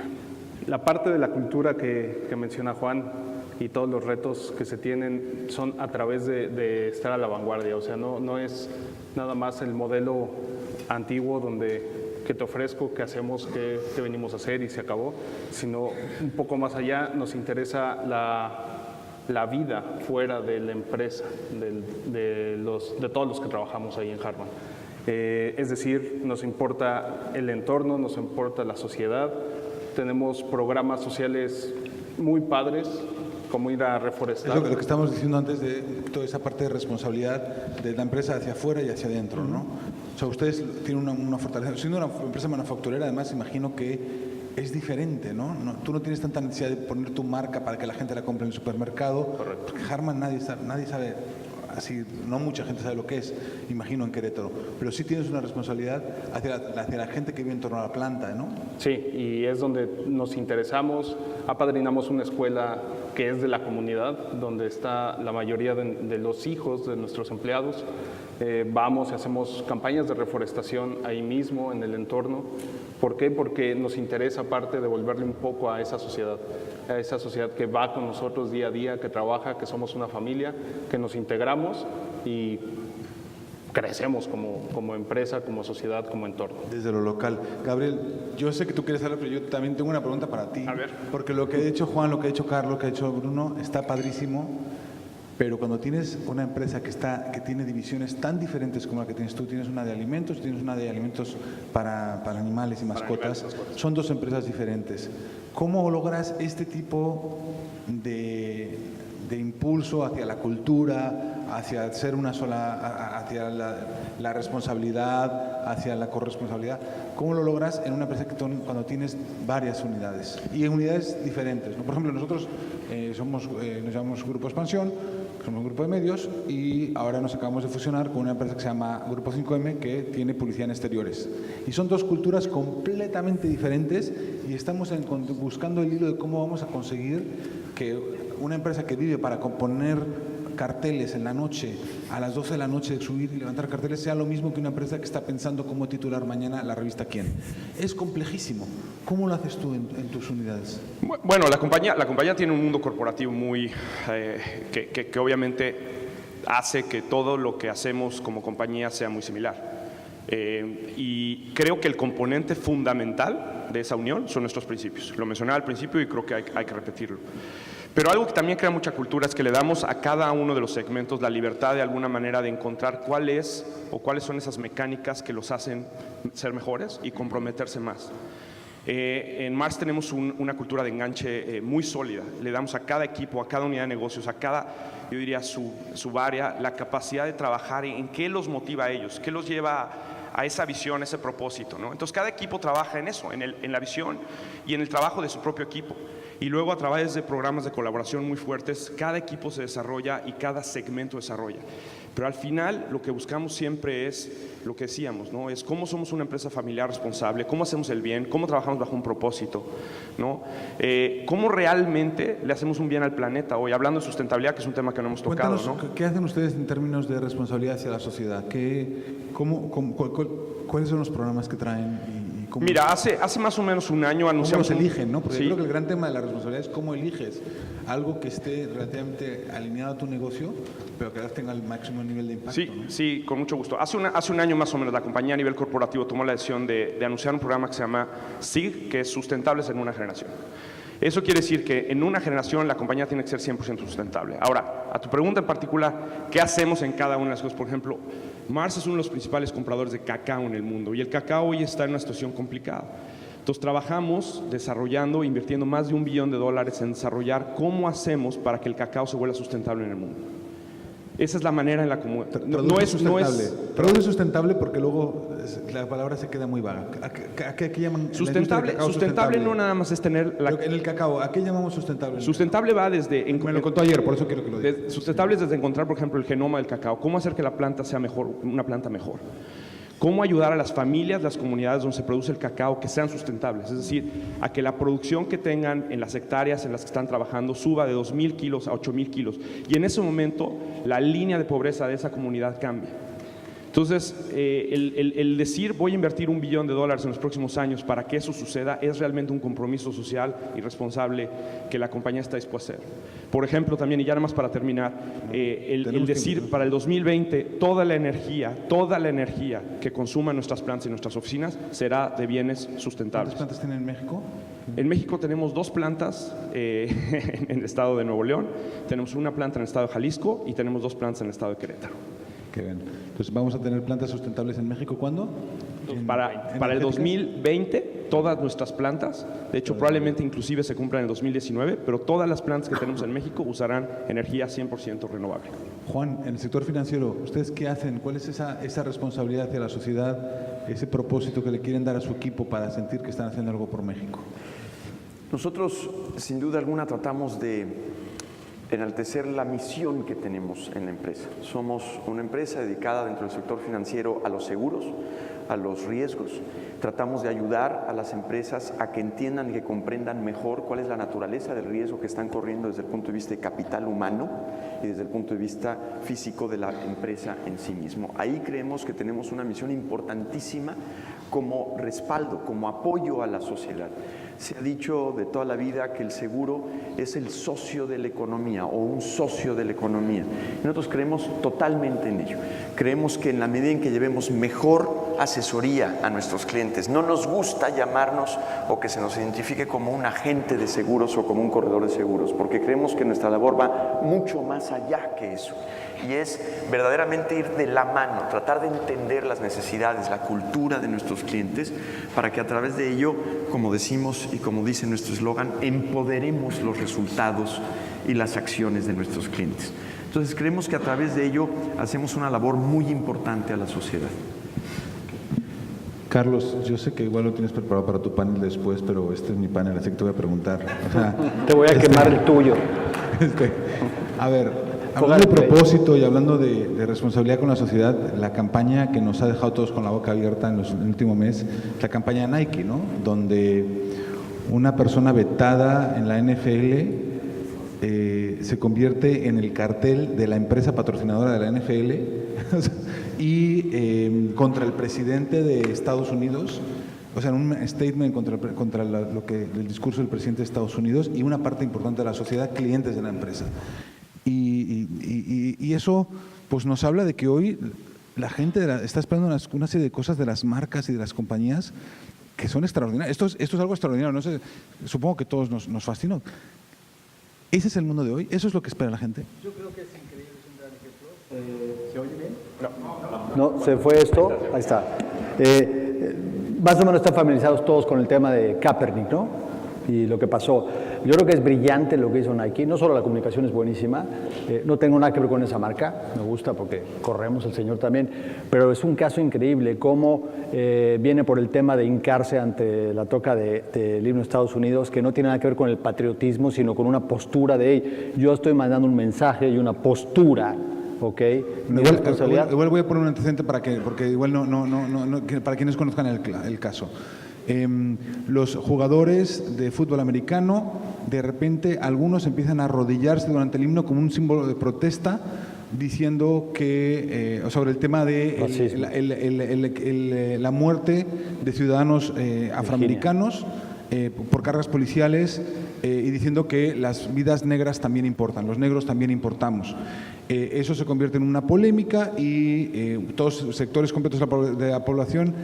la parte de la cultura que menciona Juan y todos los retos que se tienen son a través de estar a la vanguardia. O sea, no es nada más el modelo antiguo donde que te ofrezco, qué hacemos, qué venimos a hacer y se acabó, sino un poco más allá nos interesa la vida fuera de la empresa, de todos los que trabajamos ahí en Harman. Es decir, nos importa el entorno, nos importa la sociedad, tenemos programas sociales muy padres, como ir a reforestar. Es lo que estamos diciendo antes de toda esa parte de responsabilidad de la empresa hacia afuera y hacia adentro, ¿no? O sea, ustedes tienen una fortaleza. Siendo una empresa manufacturera, además, imagino que es diferente, ¿no? Tú no tienes tanta necesidad de poner tu marca para que la gente la compre en el supermercado. Correcto. Porque Harman nadie sabe, así, no mucha gente sabe lo que es, imagino, en Querétaro. Pero sí tienes una responsabilidad hacia la gente que vive en torno a la planta, ¿no? Sí, y es donde nos interesamos. Apadrinamos una escuela que es de la comunidad, donde está la mayoría de los hijos de nuestros empleados. Vamos y hacemos campañas de reforestación ahí mismo, en el entorno. ¿Por qué? Porque nos interesa, aparte, devolverle un poco a esa sociedad que va con nosotros día a día, que trabaja, que somos una familia, que nos integramos y crecemos como empresa, como sociedad, como entorno. Desde lo local. Gabriel, yo sé que tú quieres hablar, pero yo también tengo una pregunta para ti. A ver. Porque lo que ha dicho Juan, lo que ha dicho Carlos, lo que ha dicho Bruno, está padrísimo, pero cuando tienes una empresa que tiene divisiones tan diferentes como la que tienes tú, tienes una de alimentos, tienes una de alimentos para animales y mascotas, son dos empresas diferentes. ¿Cómo logras este tipo de impulso hacia la cultura, hacia ser una sola, hacia la responsabilidad, hacia la corresponsabilidad? ¿Cómo lo logras en una empresa cuando tienes varias unidades y en unidades diferentes, ¿no? Por ejemplo, nosotros nos llamamos Grupo Expansión, somos un grupo de medios y ahora nos acabamos de fusionar con una empresa que se llama Grupo 5M, que tiene publicidad en exteriores. Y son dos culturas completamente diferentes y estamos buscando el hilo de cómo vamos a conseguir que una empresa que vive para poner carteles en la noche, a las 12 de la noche, subir y levantar carteles, sea lo mismo que una empresa que está pensando cómo titular mañana la revista Quién. Es complejísimo. ¿Cómo lo haces tú en tus unidades? Bueno, la compañía tiene un mundo corporativo muy que obviamente hace que todo lo que hacemos como compañía sea muy similar. Y creo que el componente fundamental de esa unión son nuestros principios. Lo mencionaba al principio y creo que hay que repetirlo. Pero algo que también crea mucha cultura es que le damos a cada uno de los segmentos la libertad de alguna manera de encontrar cuáles son esas mecánicas que los hacen ser mejores y comprometerse más. En Mars tenemos una cultura de enganche muy sólida. Le damos a cada equipo, a cada unidad de negocios, a cada, yo diría, subárea, la capacidad de trabajar en qué los motiva a ellos, qué los lleva a esa visión, a ese propósito, ¿no? Entonces cada equipo trabaja en eso, en la visión y en el trabajo de su propio equipo. Y luego a través de programas de colaboración muy fuertes, cada equipo se desarrolla y cada segmento desarrolla. Pero al final lo que buscamos siempre es lo que decíamos, ¿no? Es cómo somos una empresa familiar responsable, cómo hacemos el bien, cómo trabajamos bajo un propósito, ¿no? Cómo realmente le hacemos un bien al planeta hoy, hablando de sustentabilidad, que es un tema que no hemos tocado, Cuéntanos, ¿no? ¿qué hacen ustedes en términos de responsabilidad hacia la sociedad? ¿Cuáles son los programas que traen? Y cómo, Mira, hace más o menos un año ¿cómo anunciamos... los eligen, no? Porque Sí. yo creo que el gran tema de la responsabilidad es cómo eliges algo que esté relativamente alineado a tu negocio, pero que tenga el máximo nivel de impacto, Sí, ¿no? sí, con mucho gusto. Hace un año más o menos la compañía a nivel corporativo tomó la decisión de anunciar un programa que se llama SIG, que es Sustentables en una Generación. Eso quiere decir que en una generación la compañía tiene que ser 100% sustentable. Ahora, a tu pregunta en particular, ¿qué hacemos en cada una de las cosas? Por ejemplo, Mars es uno de los principales compradores de cacao en el mundo y el cacao hoy está en una situación complicada. Entonces trabajamos desarrollando, invirtiendo más de $1 billón en desarrollar cómo hacemos para que el cacao se vuelva sustentable en el mundo. Esa es la manera en la que Produce sustentable porque luego la palabra se queda muy vaga. ¿A qué llaman? Sustentable no nada más es tener la... En el cacao, ¿a qué llamamos sustentable? Sustentable va desde... Me lo contó ayer, por eso quiero que lo diga. Sustentable es desde encontrar, por ejemplo, el genoma del cacao. ¿Cómo hacer que la planta sea mejor, una planta mejor? ¿Cómo ayudar a las familias, las comunidades donde se produce el cacao que sean sustentables? Es decir, a que la producción que tengan en las hectáreas en las que están trabajando suba de 2.000 kilos a 8.000 kilos. Y en ese momento la línea de pobreza de esa comunidad cambia. Entonces, el decir voy a invertir $1 billón en los próximos años para que eso suceda es realmente un compromiso social y responsable que la compañía está dispuesta a hacer. Por ejemplo, también, y ya nada más para terminar, el decir para el 2020 toda la energía que consuman nuestras plantas y nuestras oficinas será de bienes sustentables. ¿Cuántas plantas tienen en México? En México tenemos 2 plantas en el estado de Nuevo León, tenemos una planta en el estado de Jalisco y tenemos 2 plantas en el estado de Querétaro. Qué bien. Entonces, ¿vamos a tener plantas sustentables en México cuándo? Para el 2020, todas nuestras plantas, de hecho probablemente inclusive se cumplan en el 2019, pero todas las plantas que tenemos en México usarán energía 100% renovable. Juan, en el sector financiero, ¿ustedes qué hacen? ¿Cuál es esa responsabilidad hacia la sociedad, ese propósito que le quieren dar a su equipo para sentir que están haciendo algo por México? Nosotros, sin duda alguna, tratamos de enaltecer la misión que tenemos en la empresa. Somos una empresa dedicada dentro del sector financiero a los seguros, a los riesgos. Tratamos de ayudar a las empresas a que entiendan y que comprendan mejor cuál es la naturaleza del riesgo que están corriendo desde el punto de vista de capital humano y desde el punto de vista físico de la empresa en sí mismo. Ahí creemos que tenemos una misión importantísima como respaldo, como apoyo a la sociedad. Se ha dicho de toda la vida que el seguro es el socio de la economía o un socio de la economía. Nosotros creemos totalmente en ello. Creemos que en la medida en que llevemos mejor asesoría a nuestros clientes, no nos gusta llamarnos o que se nos identifique como un agente de seguros o como un corredor de seguros, porque creemos que nuestra labor va mucho más allá que eso. Y es verdaderamente ir de la mano, tratar de entender las necesidades, la cultura de nuestros clientes, para que a través de ello, como decimos y como dice nuestro eslogan, empoderemos los resultados y las acciones de nuestros clientes. Entonces creemos que a través de ello hacemos una labor muy importante a la sociedad. Carlos, yo sé que igual lo tienes preparado para tu panel después, pero este es mi panel, así que te voy a preguntar. O sea, Te voy a quemar el tuyo. A ver, hablando de propósito y hablando de responsabilidad con la sociedad, la campaña que nos ha dejado todos con la boca abierta en el último mes, la campaña Nike, ¿no? Donde una persona vetada en la NFL se convierte en el cartel de la empresa patrocinadora de la NFL y contra el presidente de Estados Unidos, o sea, en un statement contra el discurso del presidente de Estados Unidos y una parte importante de la sociedad, clientes de la empresa. Y eso pues nos habla de que hoy la gente está esperando una serie de cosas de las marcas y de las compañías que son extraordinarias. Esto es algo extraordinario, no sé, supongo que a todos nos fascinó. ¿Ese es el mundo de hoy? ¿Eso es lo que espera la gente? Yo creo que es increíble, es un gran ejemplo. ¿Se oye bien? No, se fue esto. Ahí está. Más o menos están familiarizados todos con el tema de Kaepernick, ¿no? Y lo que pasó. Yo creo que es brillante lo que hizo Nike. No solo la comunicación es buenísima, no tengo nada que ver con esa marca, me gusta porque corremos el señor también, pero es un caso increíble cómo viene por el tema de hincarse ante la toca del himno de Estados Unidos, que no tiene nada que ver con el patriotismo, sino con una postura de, hey, yo estoy mandando un mensaje y una postura. Okay. Igual voy a poner un antecedente porque igual para quienes conozcan el caso. Los jugadores de fútbol americano, de repente algunos empiezan a arrodillarse durante el himno como un símbolo de protesta, diciendo que sobre el tema de la muerte de ciudadanos afroamericanos por cargas policiales y diciendo que las vidas negras también importan, los negros también importamos. Eso se convierte en una polémica y todos sectores completos de la población,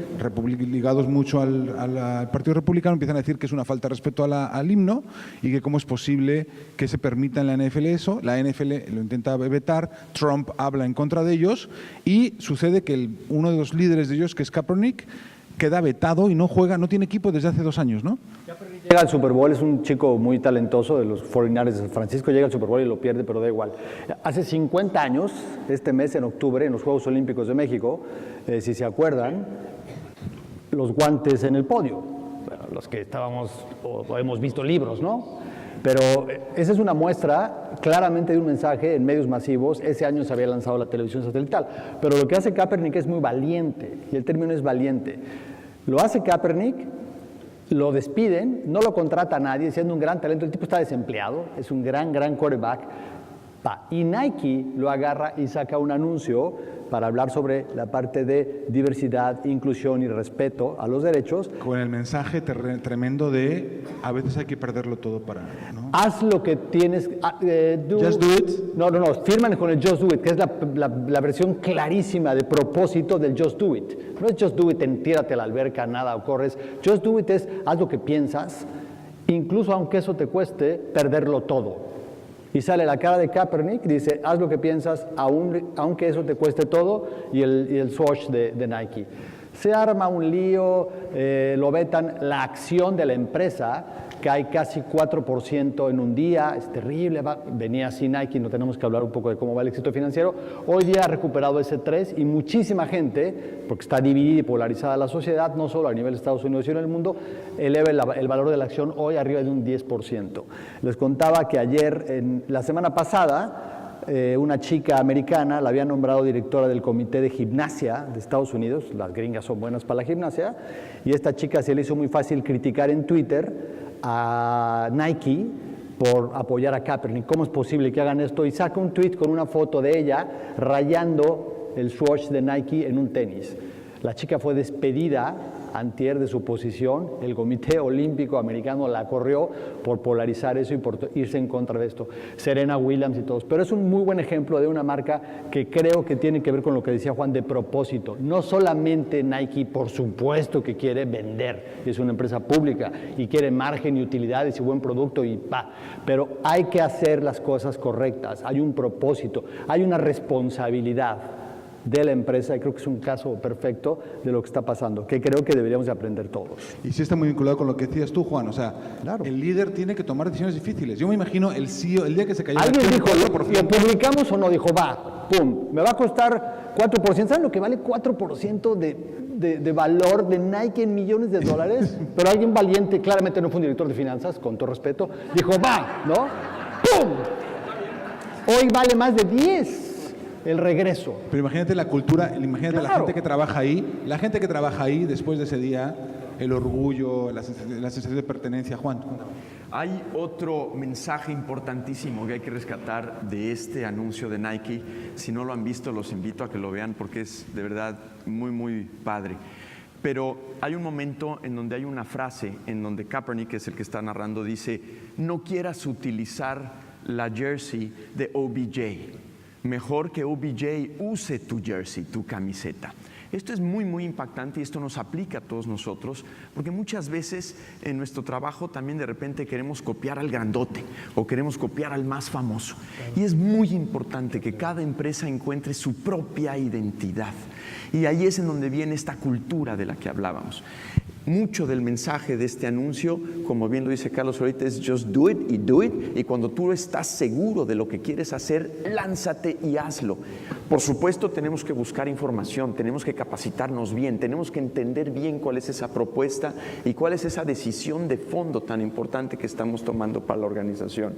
ligados mucho al Partido Republicano, empiezan a decir que es una falta de respeto al himno y que cómo es posible que se permita en la NFL eso. La NFL lo intenta vetar, Trump habla en contra de ellos y sucede que uno de los líderes de ellos, que es Kaepernick, queda vetado y no juega, no tiene equipo desde hace 2 años, ¿no? Llega al Super Bowl, es un chico muy talentoso de los 49ers de San Francisco, llega al Super Bowl y lo pierde, pero da igual. Hace 50 años, este mes en octubre, en los Juegos Olímpicos de México, si se acuerdan, los guantes en el podio, bueno, los que estábamos o hemos visto libros, ¿no? Pero esa es una muestra claramente de un mensaje en medios masivos. Ese año se había lanzado la televisión satelital. Pero lo que hace Kaepernick es muy valiente, y el término es valiente. Lo hace Kaepernick, lo despiden, no lo contrata nadie, siendo un gran talento. El tipo está desempleado, es un gran quarterback. Y Nike lo agarra y saca un anuncio para hablar sobre la parte de diversidad, inclusión y respeto a los derechos. Con el mensaje tremendo de a veces hay que perderlo todo para... ¿no? Haz lo que tienes... Just do it. No, firman con el Just Do It, que es la versión clarísima de propósito del Just Do It. No es Just Do It en tírate a la alberca, nada o corres. Just Do It es haz lo que piensas, incluso aunque eso te cueste perderlo todo. Y sale la cara de Kaepernick, dice, haz lo que piensas, aunque eso te cueste todo, y el swoosh de Nike. Se arma un lío, lo vetan, la acción de la empresa cae casi 4% en un día, es terrible, venía así Nike, no tenemos que hablar un poco de cómo va el éxito financiero. Hoy día ha recuperado ese 3% y muchísima gente, porque está dividida y polarizada la sociedad, no solo a nivel de Estados Unidos sino en el mundo, eleva el valor de la acción hoy arriba de un 10%. Les contaba que ayer, la semana pasada, una chica americana la había nombrado directora del comité de gimnasia de Estados Unidos, las gringas son buenas para la gimnasia, y esta chica se le hizo muy fácil criticar en Twitter a Nike por apoyar a Kaepernick. ¿Cómo es posible que hagan esto? Y saca un tweet con una foto de ella rayando el swoosh de Nike en un tenis. La chica fue despedida antier de su posición, el Comité Olímpico Americano la corrió por polarizar eso y por irse en contra de esto. Serena Williams y todos. Pero es un muy buen ejemplo de una marca que creo que tiene que ver con lo que decía Juan de propósito. No solamente Nike, por supuesto que quiere vender, es una empresa pública y quiere margen y utilidades y buen producto pero hay que hacer las cosas correctas, hay un propósito, hay una responsabilidad de la empresa y creo que es un caso perfecto de lo que está pasando, que creo que deberíamos de aprender todos. Y sí está muy vinculado con lo que decías tú, Juan, o sea, claro, el líder tiene que tomar decisiones difíciles. Yo me imagino el CEO, el día que se cayó... Alguien dijo, ¿lo publicamos o no? Dijo, pum, me va a costar 4%. ¿Saben lo que vale 4% de valor de Nike en millones de dólares? Pero alguien valiente, claramente no fue un director de finanzas, con todo respeto, dijo, ¿no? ¡Pum! Hoy vale más de 10. El regreso. Pero imagínate la cultura, imagínate claro, la gente que trabaja ahí después de ese día, el orgullo, la sensación de pertenencia. Juan. Hay otro mensaje importantísimo que hay que rescatar de este anuncio de Nike. Si no lo han visto, los invito a que lo vean porque es de verdad muy, muy padre. Pero hay un momento en donde hay una frase en donde Kaepernick, que es el que está narrando, dice: no quieras utilizar la jersey de OBJ. Mejor que OBJ use tu jersey, tu camiseta. Esto es muy, muy impactante y esto nos aplica a todos nosotros, porque muchas veces en nuestro trabajo también de repente queremos copiar al grandote o queremos copiar al más famoso. Y es muy importante que cada empresa encuentre su propia identidad. Y ahí es en donde viene esta cultura de la que hablábamos. Mucho del mensaje de este anuncio, como bien lo dice Carlos ahorita, es just do it y do it. Y cuando tú estás seguro de lo que quieres hacer, lánzate y hazlo. Por supuesto, tenemos que buscar información, tenemos que capacitarnos bien, tenemos que entender bien cuál es esa propuesta y cuál es esa decisión de fondo tan importante que estamos tomando para la organización.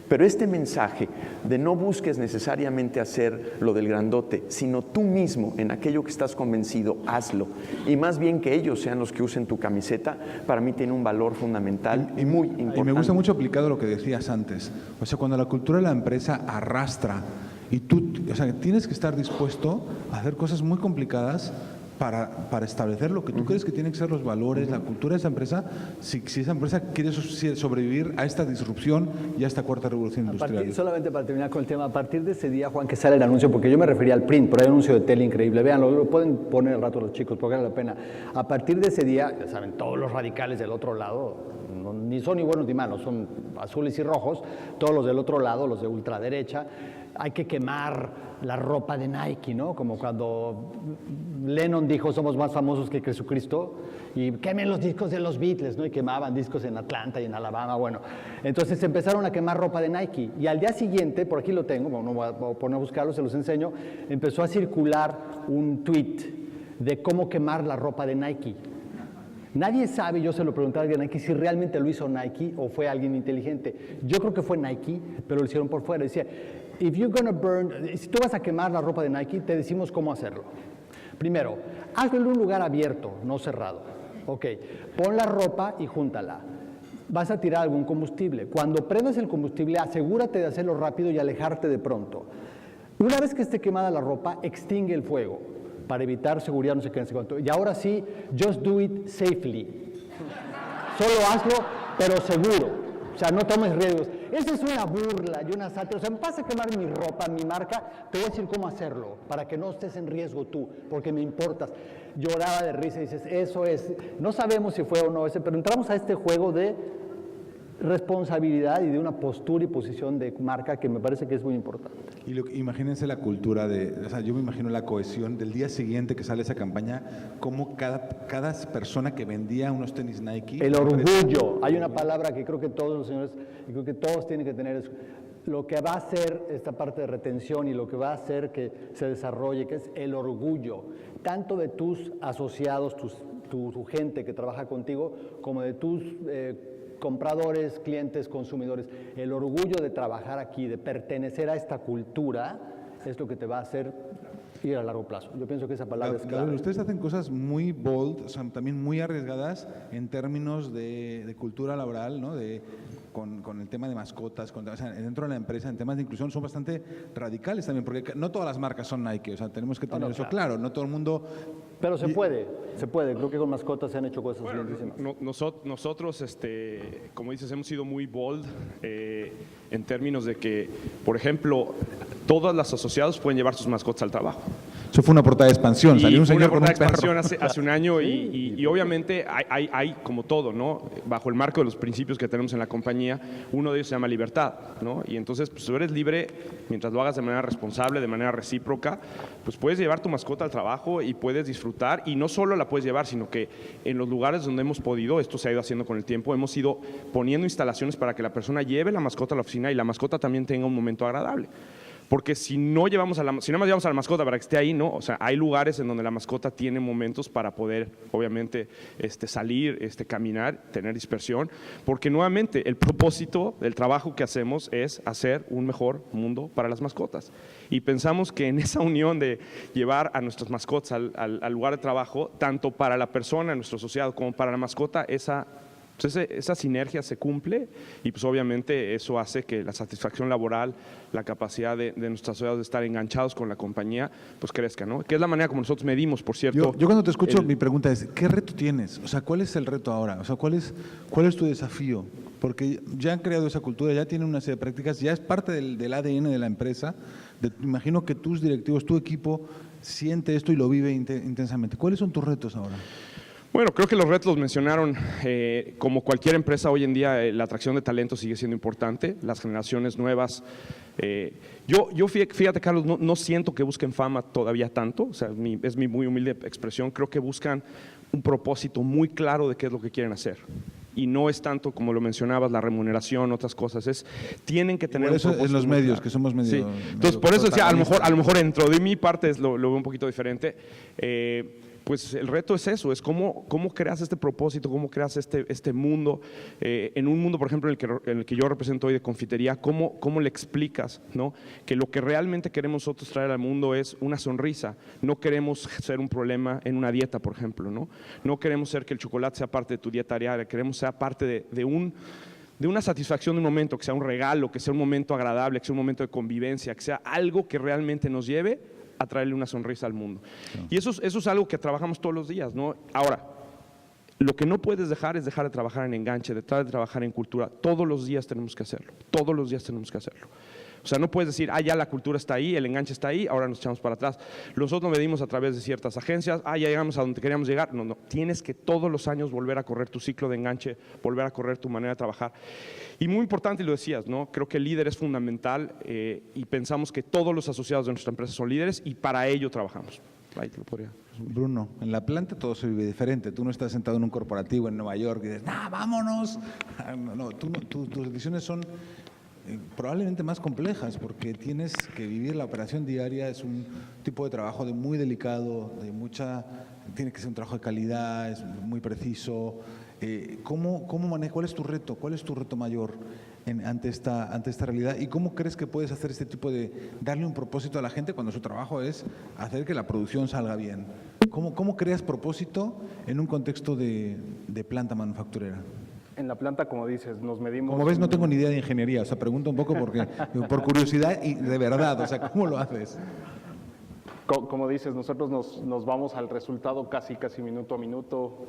Pero este mensaje de no busques necesariamente hacer lo del grandote, sino tú mismo en aquello que estás convencido, hazlo. Y más bien que ellos sean los que usen tu camiseta, para mí tiene un valor fundamental y muy importante. Y me gusta mucho aplicado lo que decías antes. O sea, cuando la cultura de la empresa arrastra y tú, o sea, tienes que estar dispuesto a hacer cosas muy complicadas para establecer lo que tú crees que tienen que ser los valores, la cultura de esa empresa, si esa empresa quiere sobrevivir a esta disrupción y a esta cuarta revolución industrial. Solamente para terminar con el tema, a partir de ese día, Juan, que sale el anuncio, porque yo me refería al print, pero hay un anuncio de tele increíble, véanlo, lo pueden poner al rato los chicos, porque vale la pena. A partir de ese día, ya saben, todos los radicales del otro lado, ni son ni buenos ni malos, son azules y rojos, todos los del otro lado, los de ultraderecha, hay que quemar la ropa de Nike, ¿no? Como cuando Lennon dijo, somos más famosos que Jesucristo, y quemen los discos de los Beatles, ¿no? Y quemaban discos en Atlanta y en Alabama, bueno. Entonces empezaron a quemar ropa de Nike, y al día siguiente, por aquí lo tengo, bueno, no voy a poner a buscarlo, se los enseño, empezó a circular un tweet de cómo quemar la ropa de Nike. Nadie sabe, yo se lo pregunté a alguien Nike, si realmente lo hizo Nike o fue alguien inteligente. Yo creo que fue Nike, pero lo hicieron por fuera. Decía, if you're gonna burn, si tú vas a quemar la ropa de Nike, te decimos cómo hacerlo. Primero, hazlo en un lugar abierto, no cerrado. Ok, pon la ropa y júntala. Vas a tirar algún combustible. Cuando prendas el combustible, asegúrate de hacerlo rápido y alejarte de pronto. Una vez que esté quemada la ropa, extingue el fuego para evitar seguridad, no sé qué, no sé cuánto. Y ahora sí, just do it safely. Solo hazlo, pero seguro. O sea, no tomes riesgos. Esa es una burla y una sátira. O sea, me vas a quemar mi ropa, mi marca, te voy a decir cómo hacerlo, para que no estés en riesgo tú, porque me importas. Lloraba de risa y dices, eso es. No sabemos si fue o no ese, pero entramos a este juego de responsabilidad y de una postura y posición de marca que me parece que es muy importante. Y imagínense la cultura o sea, yo me imagino la cohesión del día siguiente que sale esa campaña, cómo cada persona que vendía unos tenis Nike. El orgullo. Hay una palabra que creo que todos los señores, y creo que todos tienen que tener, es lo que va a hacer esta parte de retención y lo que va a hacer que se desarrolle, que es el orgullo, tanto de tus asociados, tu gente que trabaja contigo, como de tus compradores, clientes, consumidores. El orgullo de trabajar aquí, de pertenecer a esta cultura, es lo que te va a hacer ir a largo plazo. Yo pienso que esa palabra es clave. Ustedes hacen cosas muy bold, o sea, también muy arriesgadas en términos de cultura laboral, ¿no? Con el tema de mascotas, o sea, dentro de la empresa, en temas de inclusión, son bastante radicales también, porque no todas las marcas son Nike, o sea, tenemos que tener eso claro, no todo el mundo... Pero se puede, creo que con mascotas se han hecho cosas lindísimas. Nosotros, como dices, hemos sido muy bold en términos de que, por ejemplo, todos los asociados pueden llevar sus mascotas al trabajo. Eso fue una portada de expansión, salió un señor con un perro. Expansión hace un año y obviamente hay como todo, ¿no? Bajo el marco de los principios que tenemos en la compañía, uno de ellos se llama libertad, ¿no? Y entonces, pues tú eres libre mientras lo hagas de manera responsable, de manera recíproca, pues puedes llevar tu mascota al trabajo y puedes disfrutar, y no solo la puedes llevar, sino que en los lugares donde hemos podido, esto se ha ido haciendo con el tiempo, hemos ido poniendo instalaciones para que la persona lleve la mascota a la oficina y la mascota también tenga un momento agradable. Porque si no llevamos si nada más llevamos a la mascota para que esté ahí, no. O sea, hay lugares en donde la mascota tiene momentos para poder, obviamente, salir, caminar, tener dispersión. Porque nuevamente, el propósito del trabajo que hacemos es hacer un mejor mundo para las mascotas. Y pensamos que en esa unión de llevar a nuestras mascotas al lugar de trabajo, tanto para la persona, nuestro asociado, como para la mascota, esa sinergia se cumple y pues obviamente eso hace que la satisfacción laboral, la capacidad de nuestros asociados de estar enganchados con la compañía, pues crezca, ¿no? Que es la manera como nosotros medimos, por cierto. Yo cuando te escucho, mi pregunta es, ¿qué reto tienes? O sea, ¿cuál es el reto ahora? O sea, ¿cuál es tu desafío? Porque ya han creado esa cultura, ya tienen una serie de prácticas, ya es parte del ADN de la empresa. Imagino que tus directivos, tu equipo, siente esto y lo vive intensamente. ¿Cuáles son tus retos ahora? Bueno, creo que los retos los mencionaron. Como cualquier empresa hoy en día, la atracción de talento sigue siendo importante, las generaciones nuevas. Fíjate, Carlos, no siento que busquen fama todavía tanto, o sea, es mi muy humilde expresión. Creo que buscan un propósito muy claro de qué es lo que quieren hacer. Y no es tanto, como lo mencionabas, la remuneración, otras cosas, tienen que tener por eso un propósito en los muy medios, claro. que somos medio... Sí. medio Entonces, por eso decía, a lo protagonistas. mejor dentro de mi parte lo veo un poquito diferente. Pues el reto es eso, es cómo creas este propósito, cómo creas este mundo, en un mundo, por ejemplo, en el que yo represento hoy de confitería, cómo le explicas, ¿no? Que lo que realmente queremos nosotros traer al mundo es una sonrisa. No queremos ser un problema en una dieta, por ejemplo, ¿no? No queremos ser que el chocolate sea parte de tu dieta diaria, queremos ser parte de una satisfacción de un momento, que sea un regalo, que sea un momento agradable, que sea un momento de convivencia, que sea algo que realmente nos lleve a traerle una sonrisa al mundo. Y eso es algo que trabajamos todos los días, ¿no? Ahora, lo que no puedes dejar es dejar de trabajar en enganche, de trabajar en cultura. Todos los días tenemos que hacerlo, todos los días tenemos que hacerlo. O sea, no puedes decir, ya la cultura está ahí, el enganche está ahí, ahora nos echamos para atrás. Nosotros lo medimos a través de ciertas agencias, ya llegamos a donde queríamos llegar. No, tienes que todos los años volver a correr tu ciclo de enganche, volver a correr tu manera de trabajar. Y muy importante, y lo decías, ¿no? Creo que el líder es fundamental y pensamos que todos los asociados de nuestra empresa son líderes y para ello trabajamos. Ahí te lo podría resumir. Bruno, en la planta todo se vive diferente. Tú no estás sentado en un corporativo en Nueva York y dices, vámonos. No, tus decisiones son probablemente más complejas porque tienes que vivir la operación diaria. Es un tipo de trabajo muy delicado, tiene que ser un trabajo de calidad, es muy preciso. ¿Cuál es tu reto? ¿Cuál es tu reto mayor ante esta realidad? ¿Y cómo crees que puedes hacer este tipo de darle un propósito a la gente cuando su trabajo es hacer que la producción salga bien? ¿Cómo creas propósito en un contexto de planta manufacturera? En la planta, como dices, nos medimos... Como ves, no tengo ni idea de ingeniería, o sea, pregunto un poco por curiosidad y de verdad, o sea, ¿cómo lo haces? Como dices, nosotros nos vamos al resultado casi minuto a minuto,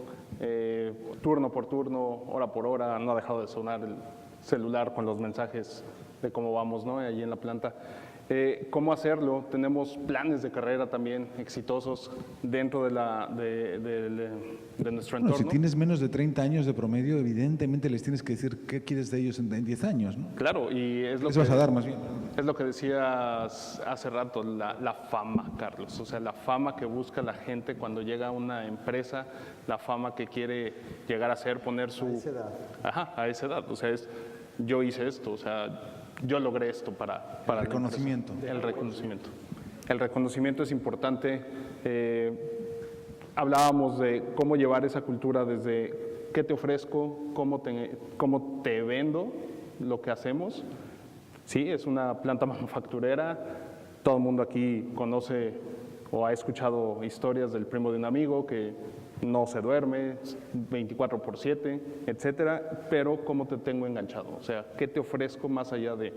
turno por turno, hora por hora. No ha dejado de sonar el celular con los mensajes de cómo vamos, ¿no? Allí en la planta. ¿Cómo hacerlo? Tenemos planes de carrera también exitosos dentro de nuestro entorno. Si tienes menos de 30 años de promedio, evidentemente les tienes que decir qué quieres de ellos en 10 años, ¿no? Claro, y es lo ¿Qué vas a dar más bien? Es lo que decías hace rato, la fama, Carlos. O sea, la fama que busca la gente cuando llega a una empresa, la fama que quiere llegar a ser, poner su... A esa edad. Ajá, a esa edad. O sea, yo hice esto, o sea, yo logré esto para el reconocimiento. El reconocimiento. El reconocimiento es importante. Hablábamos de cómo llevar esa cultura desde qué te ofrezco, cómo te vendo lo que hacemos. Sí, es una planta manufacturera. Todo el mundo aquí conoce o ha escuchado historias del primo de un amigo que no se duerme, 24/7, etcétera, pero ¿cómo te tengo enganchado? O sea, ¿qué te ofrezco más allá de,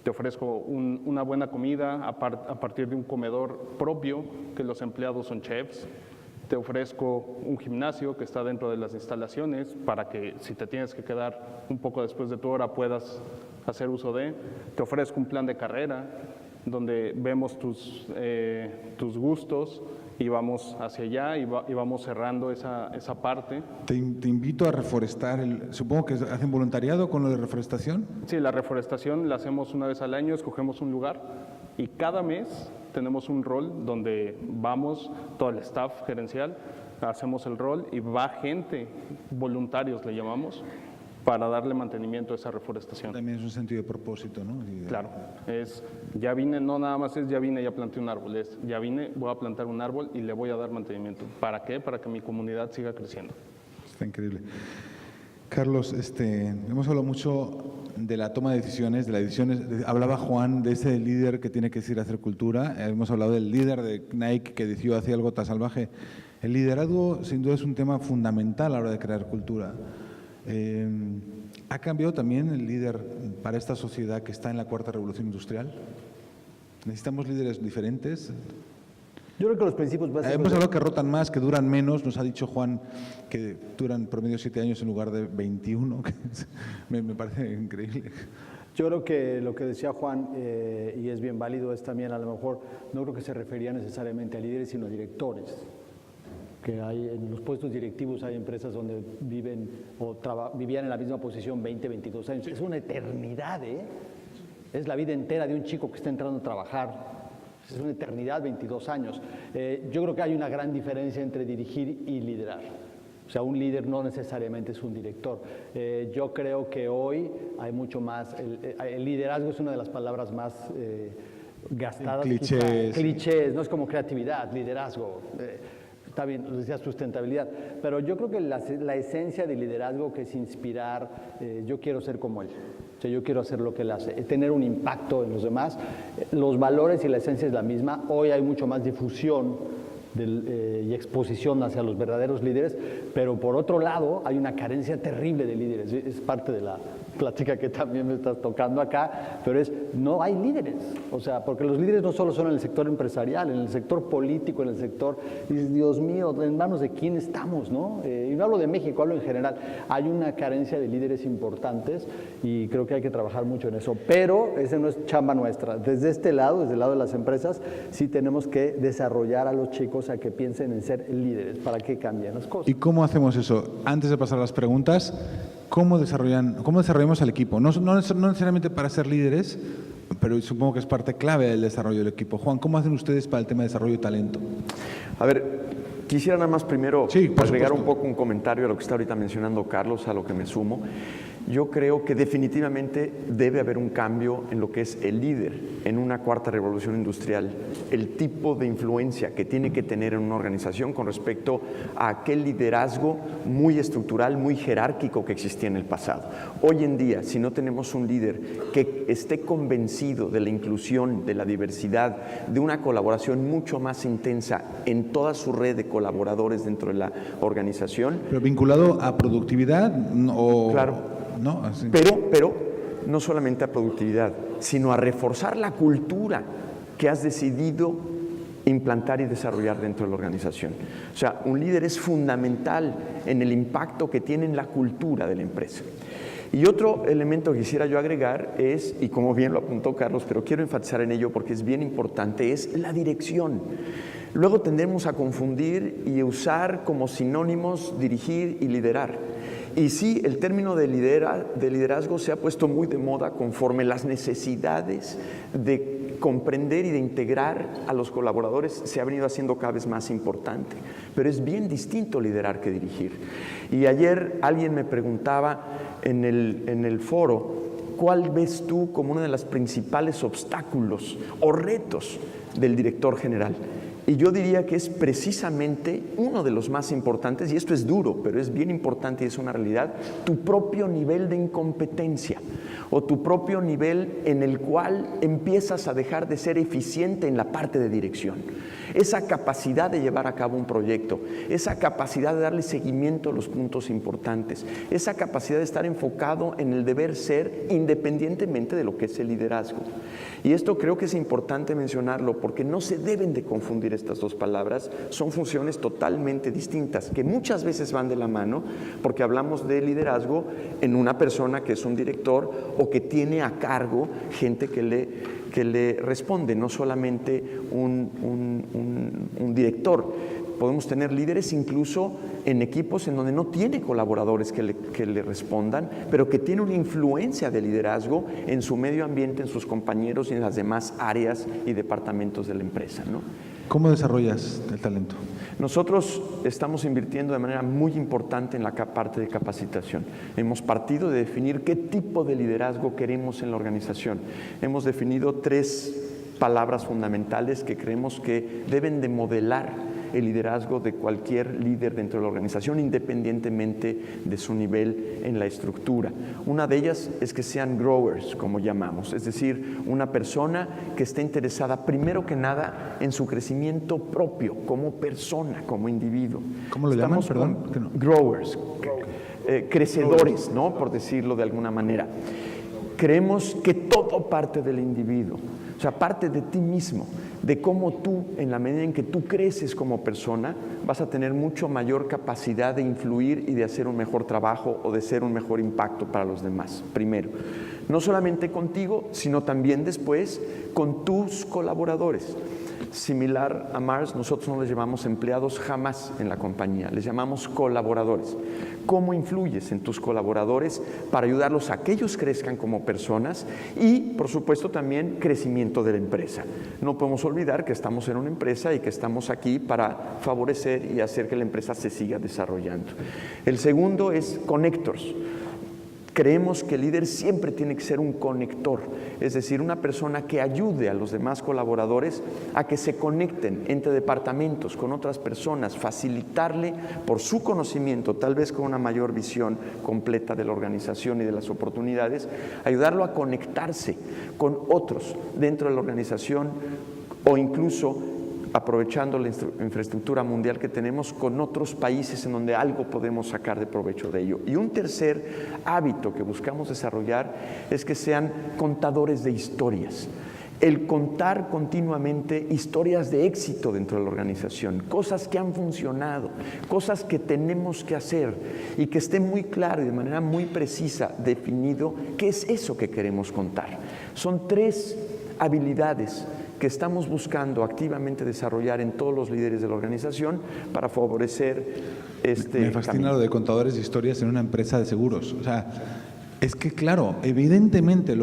te ofrezco una buena comida a partir de un comedor propio, que los empleados son chefs? Te ofrezco un gimnasio que está dentro de las instalaciones para que si te tienes que quedar un poco después de tu hora puedas hacer uso de. Te ofrezco un plan de carrera donde vemos tus gustos y vamos hacia allá y vamos cerrando esa parte. Te invito a reforestar, supongo que hacen voluntariado con lo de reforestación. Sí, la reforestación la hacemos una vez al año, escogemos un lugar y cada mes tenemos un rol donde vamos, todo el staff gerencial, hacemos el rol y va gente, voluntarios le llamamos, para darle mantenimiento a esa reforestación. También es un sentido de propósito, ¿no? Claro, ya vine, no nada más es ya vine, ya planté un árbol, es ya vine, voy a plantar un árbol y le voy a dar mantenimiento. ¿Para qué? Para que mi comunidad siga creciendo. Está increíble. Carlos, hemos hablado mucho de la toma de decisiones, hablaba Juan de ese líder que tiene que ir a hacer cultura, hemos hablado del líder de Nike que decidió hacer algo tan salvaje. El liderazgo sin duda es un tema fundamental a la hora de crear cultura. ¿Ha cambiado también el líder para esta sociedad que está en la cuarta revolución industrial? ¿Necesitamos líderes diferentes? Yo creo que los principios básicos... Hemos hablado que rotan más, que duran menos. Nos ha dicho Juan que duran promedio 7 años en lugar de 21. Que me parece increíble. Yo creo que lo que decía Juan, y es bien válido, es también a lo mejor, no creo que se refería necesariamente a líderes, sino a directores. Que hay en los puestos directivos hay empresas donde viven o vivían en la misma posición 20, 22 años. Es una eternidad, ¿eh? Es la vida entera de un chico que está entrando a trabajar. Es una eternidad, 22 años. Yo creo que hay una gran diferencia entre dirigir y liderar. O sea, un líder no necesariamente es un director. Yo creo que hoy hay mucho más. El liderazgo es una de las palabras más gastadas. Clichés, no es como creatividad, liderazgo. Está bien, lo decía, sustentabilidad, pero yo creo que la esencia del liderazgo, que es inspirar, yo quiero ser como él, o sea, yo quiero hacer lo que él hace, tener un impacto en los demás, los valores y la esencia es la misma. Hoy hay mucho más difusión y exposición hacia los verdaderos líderes, pero por otro lado hay una carencia terrible de líderes, es parte de la plática que también me estás tocando acá, pero no hay líderes, o sea, porque los líderes no solo son en el sector empresarial, en el sector político, en el sector, Dios mío, en manos de quién estamos, ¿no? Y no hablo de México, hablo en general. Hay una carencia de líderes importantes y creo que hay que trabajar mucho en eso, pero ese no es chamba nuestra. Desde este lado, desde el lado de las empresas, sí tenemos que desarrollar a los chicos a que piensen en ser líderes para que cambien las cosas. ¿Y cómo hacemos eso? Antes de pasar a las preguntas, ¿cómo desarrollamos al equipo? No necesariamente para ser líderes, pero supongo que es parte clave del desarrollo del equipo. Juan, ¿cómo hacen ustedes para el tema de desarrollo de talento? A ver, quisiera nada más primero agregar un poco un comentario a lo que está ahorita mencionando Carlos, a lo que me sumo. Yo creo que definitivamente debe haber un cambio en lo que es el líder en una cuarta revolución industrial, el tipo de influencia que tiene que tener en una organización con respecto a aquel liderazgo muy estructural, muy jerárquico que existía en el pasado. Hoy en día, si no tenemos un líder que esté convencido de la inclusión, de la diversidad, de una colaboración mucho más intensa en toda su red de colaboradores dentro de la organización. ¿Pero vinculado a productividad o...? Claro. No, así. Pero no solamente a productividad, sino a reforzar la cultura que has decidido implantar y desarrollar dentro de la organización. O sea, un líder es fundamental en el impacto que tiene en la cultura de la empresa. Y otro elemento que quisiera yo agregar es, y como bien lo apuntó Carlos, pero quiero enfatizar en ello porque es bien importante, es la dirección. Luego tendemos a confundir y usar como sinónimos dirigir y liderar. Y sí, el término de liderazgo se ha puesto muy de moda conforme las necesidades de comprender y de integrar a los colaboradores se ha venido haciendo cada vez más importante. Pero es bien distinto liderar que dirigir. Y ayer alguien me preguntaba en el foro, ¿cuál ves tú como uno de los principales obstáculos o retos del director general? Y yo diría que es precisamente uno de los más importantes, y esto es duro, pero es bien importante y es una realidad, tu propio nivel de incompetencia o tu propio nivel en el cual empiezas a dejar de ser eficiente en la parte de dirección. Esa capacidad de llevar a cabo un proyecto, esa capacidad de darle seguimiento a los puntos importantes, esa capacidad de estar enfocado en el deber ser independientemente de lo que es el liderazgo. Y esto creo que es importante mencionarlo porque no se deben de confundir estas dos palabras, son funciones totalmente distintas que muchas veces van de la mano porque hablamos de liderazgo en una persona que es un director o que tiene a cargo gente que le responde, no solamente un director. podemos tener líderes incluso en equipos en donde no tiene colaboradores que le respondan, pero que tiene una influencia de liderazgo en su medio ambiente, en sus compañeros y en las demás áreas y departamentos de la empresa, ¿no? ¿Cómo desarrollas el talento? Nosotros estamos invirtiendo de manera muy importante en la parte de capacitación. Hemos partido de definir qué tipo de liderazgo queremos en la organización. Hemos definido 3 palabras fundamentales que creemos que deben de modelar el liderazgo de cualquier líder dentro de la organización, independientemente de su nivel en la estructura. Una de ellas es que sean growers, como llamamos, es decir, una persona que esté interesada primero que nada en su crecimiento propio, como persona, como individuo. ¿Cómo lo llaman? Perdón. Growers, crecedores, ¿no? Por decirlo de alguna manera. Creemos que todo parte del individuo, o sea, parte de ti mismo, de cómo tú, en la medida en que tú creces como persona, vas a tener mucho mayor capacidad de influir y de hacer un mejor trabajo o de ser un mejor impacto para los demás, primero. No solamente contigo, sino también después con tus colaboradores. Similar a Mars, nosotros no les llamamos empleados jamás en la compañía, les llamamos colaboradores. ¿Cómo influyes en tus colaboradores para ayudarlos a que ellos crezcan como personas y, por supuesto, también crecimiento de la empresa? No podemos olvidar que estamos en una empresa y que estamos aquí para favorecer y hacer que la empresa se siga desarrollando. El segundo es connectors. Creemos que el líder siempre tiene que ser un conector, es decir, una persona que ayude a los demás colaboradores a que se conecten entre departamentos con otras personas, facilitarle por su conocimiento, tal vez con una mayor visión completa de la organización y de las oportunidades, ayudarlo a conectarse con otros dentro de la organización o incluso aprovechando la infraestructura mundial que tenemos con otros países en donde algo podemos sacar de provecho de ello. Y un tercer hábito que buscamos desarrollar es que sean contadores de historias. El contar continuamente historias de éxito dentro de la organización, cosas que han funcionado, cosas que tenemos que hacer y que esté muy claro y de manera muy precisa definido qué es eso que queremos contar. Son 3 habilidades que estamos buscando activamente desarrollar en todos los líderes de la organización para favorecer este Me fascina camino. lo de contadores de historias en una empresa de seguros. O sea, es que claro, evidentemente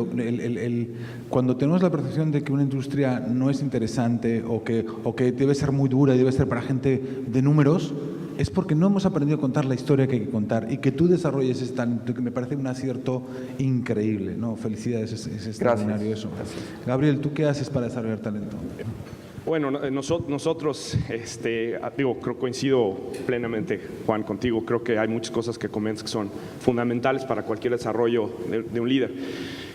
cuando tenemos la percepción de que una industria no es interesante o que debe ser muy dura y debe ser para gente de números, es porque no hemos aprendido a contar la historia que hay que contar, y que tú desarrolles ese talento, que me parece un acierto increíble, ¿no? Felicidades, es extraordinario eso. Gracias. Gabriel, ¿tú qué haces para desarrollar talento? Bueno, nosotros, coincido plenamente, Juan, contigo. Creo que hay muchas cosas que comentas que son fundamentales para cualquier desarrollo de un líder.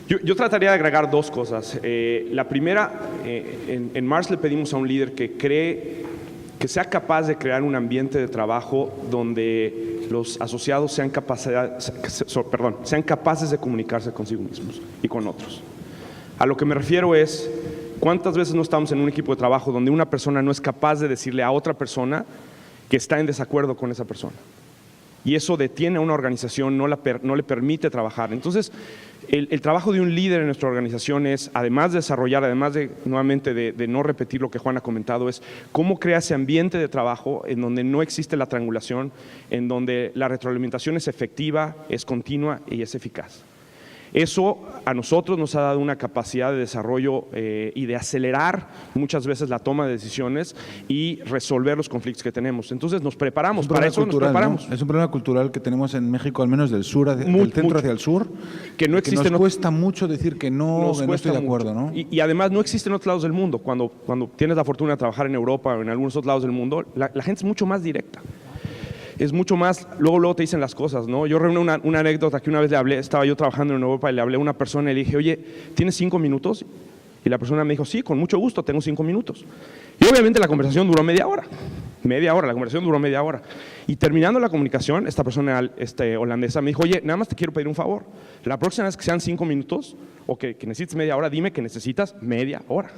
Yo trataría de agregar 2 cosas. La primera, en Mars le pedimos a un líder que sea capaz de crear un ambiente de trabajo donde los asociados sean capaces de comunicarse consigo mismos y con otros. A lo que me refiero es, ¿cuántas veces no estamos en un equipo de trabajo donde una persona no es capaz de decirle a otra persona que está en desacuerdo con esa persona? Y eso detiene a una organización, no le permite trabajar. Entonces, el trabajo de un líder en nuestra organización es, además de desarrollar, además de, nuevamente, de no repetir lo que Juan ha comentado, es cómo crea ese ambiente de trabajo en donde no existe la triangulación, en donde la retroalimentación es efectiva, es continua y es eficaz. Eso a nosotros nos ha dado una capacidad de desarrollo y de acelerar muchas veces la toma de decisiones y resolver los conflictos que tenemos. Entonces nos preparamos, para eso nos preparamos. ¿No? Es un problema cultural que tenemos en México, al menos del sur, del centro hacia el sur, que no existe, que nos cuesta mucho decir que no estoy de acuerdo, ¿no? Y además no existe en otros lados del mundo. Cuando tienes la fortuna de trabajar en Europa o en algunos otros lados del mundo, la gente es mucho más directa. Es mucho más, luego te dicen las cosas, ¿no? Yo reúno una anécdota que una vez le hablé, estaba yo trabajando en Europa y le hablé a una persona y le dije, oye, ¿tienes 5 minutos? Y la persona me dijo, sí, con mucho gusto, tengo 5 minutos. Y obviamente la conversación duró media hora, la conversación duró media hora. Y terminando la comunicación, esta persona holandesa me dijo, oye, nada más te quiero pedir un favor. La próxima vez que sean 5 minutos o que necesites media hora, dime que necesitas media hora.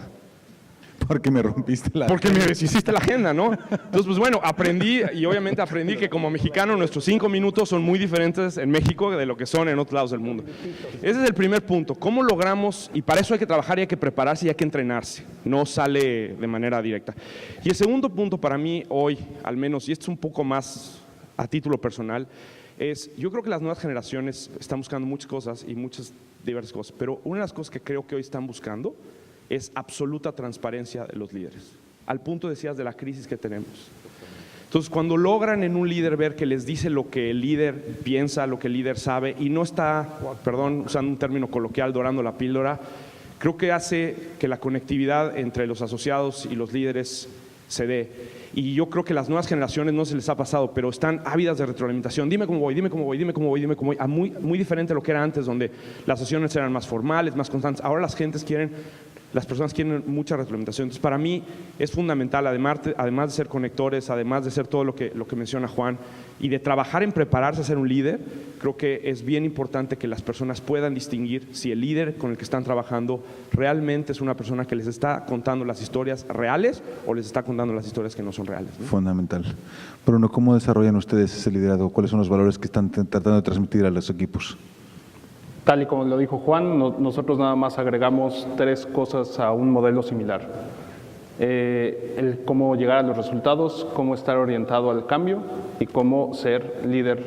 Porque me rompiste la... Porque me deshiciste la agenda, ¿no? Entonces, pues bueno, aprendí, y obviamente aprendí que como mexicano nuestros 5 minutos son muy diferentes en México de lo que son en otros lados del mundo. Ese es el primer punto. ¿Cómo logramos? Y para eso hay que trabajar y hay que prepararse y hay que entrenarse. No sale de manera directa. Y el segundo punto para mí hoy, al menos, y esto es un poco más a título personal, es, yo creo que las nuevas generaciones están buscando muchas cosas y muchas diversas cosas, pero una de las cosas que creo que hoy están buscando es absoluta transparencia de los líderes, al punto, decías, de la crisis que tenemos. Entonces, cuando logran en un líder ver que les dice lo que el líder piensa, lo que el líder sabe, y no está, perdón, usando un término coloquial, dorando la píldora, creo que hace que la conectividad entre los asociados y los líderes se dé. Y yo creo que las nuevas generaciones no se les ha pasado, pero están ávidas de retroalimentación. Dime cómo voy, dime cómo voy, dime cómo voy, dime cómo voy. Muy diferente a lo que era antes, donde las sesiones eran más formales, más constantes. Ahora las personas quieren mucha retroalimentación. Entonces, para mí es fundamental, además de ser conectores, además de ser todo lo que menciona Juan, y de trabajar en prepararse a ser un líder, creo que es bien importante que las personas puedan distinguir si el líder con el que están trabajando realmente es una persona que les está contando las historias reales o les está contando las historias que no son reales, ¿no? Fundamental. Bruno, ¿cómo desarrollan ustedes ese liderazgo? ¿Cuáles son los valores que están tratando de transmitir a los equipos? Tal y como lo dijo Juan, nosotros nada más agregamos 3 cosas a un modelo similar. El cómo llegar a los resultados, cómo estar orientado al cambio y cómo ser líder,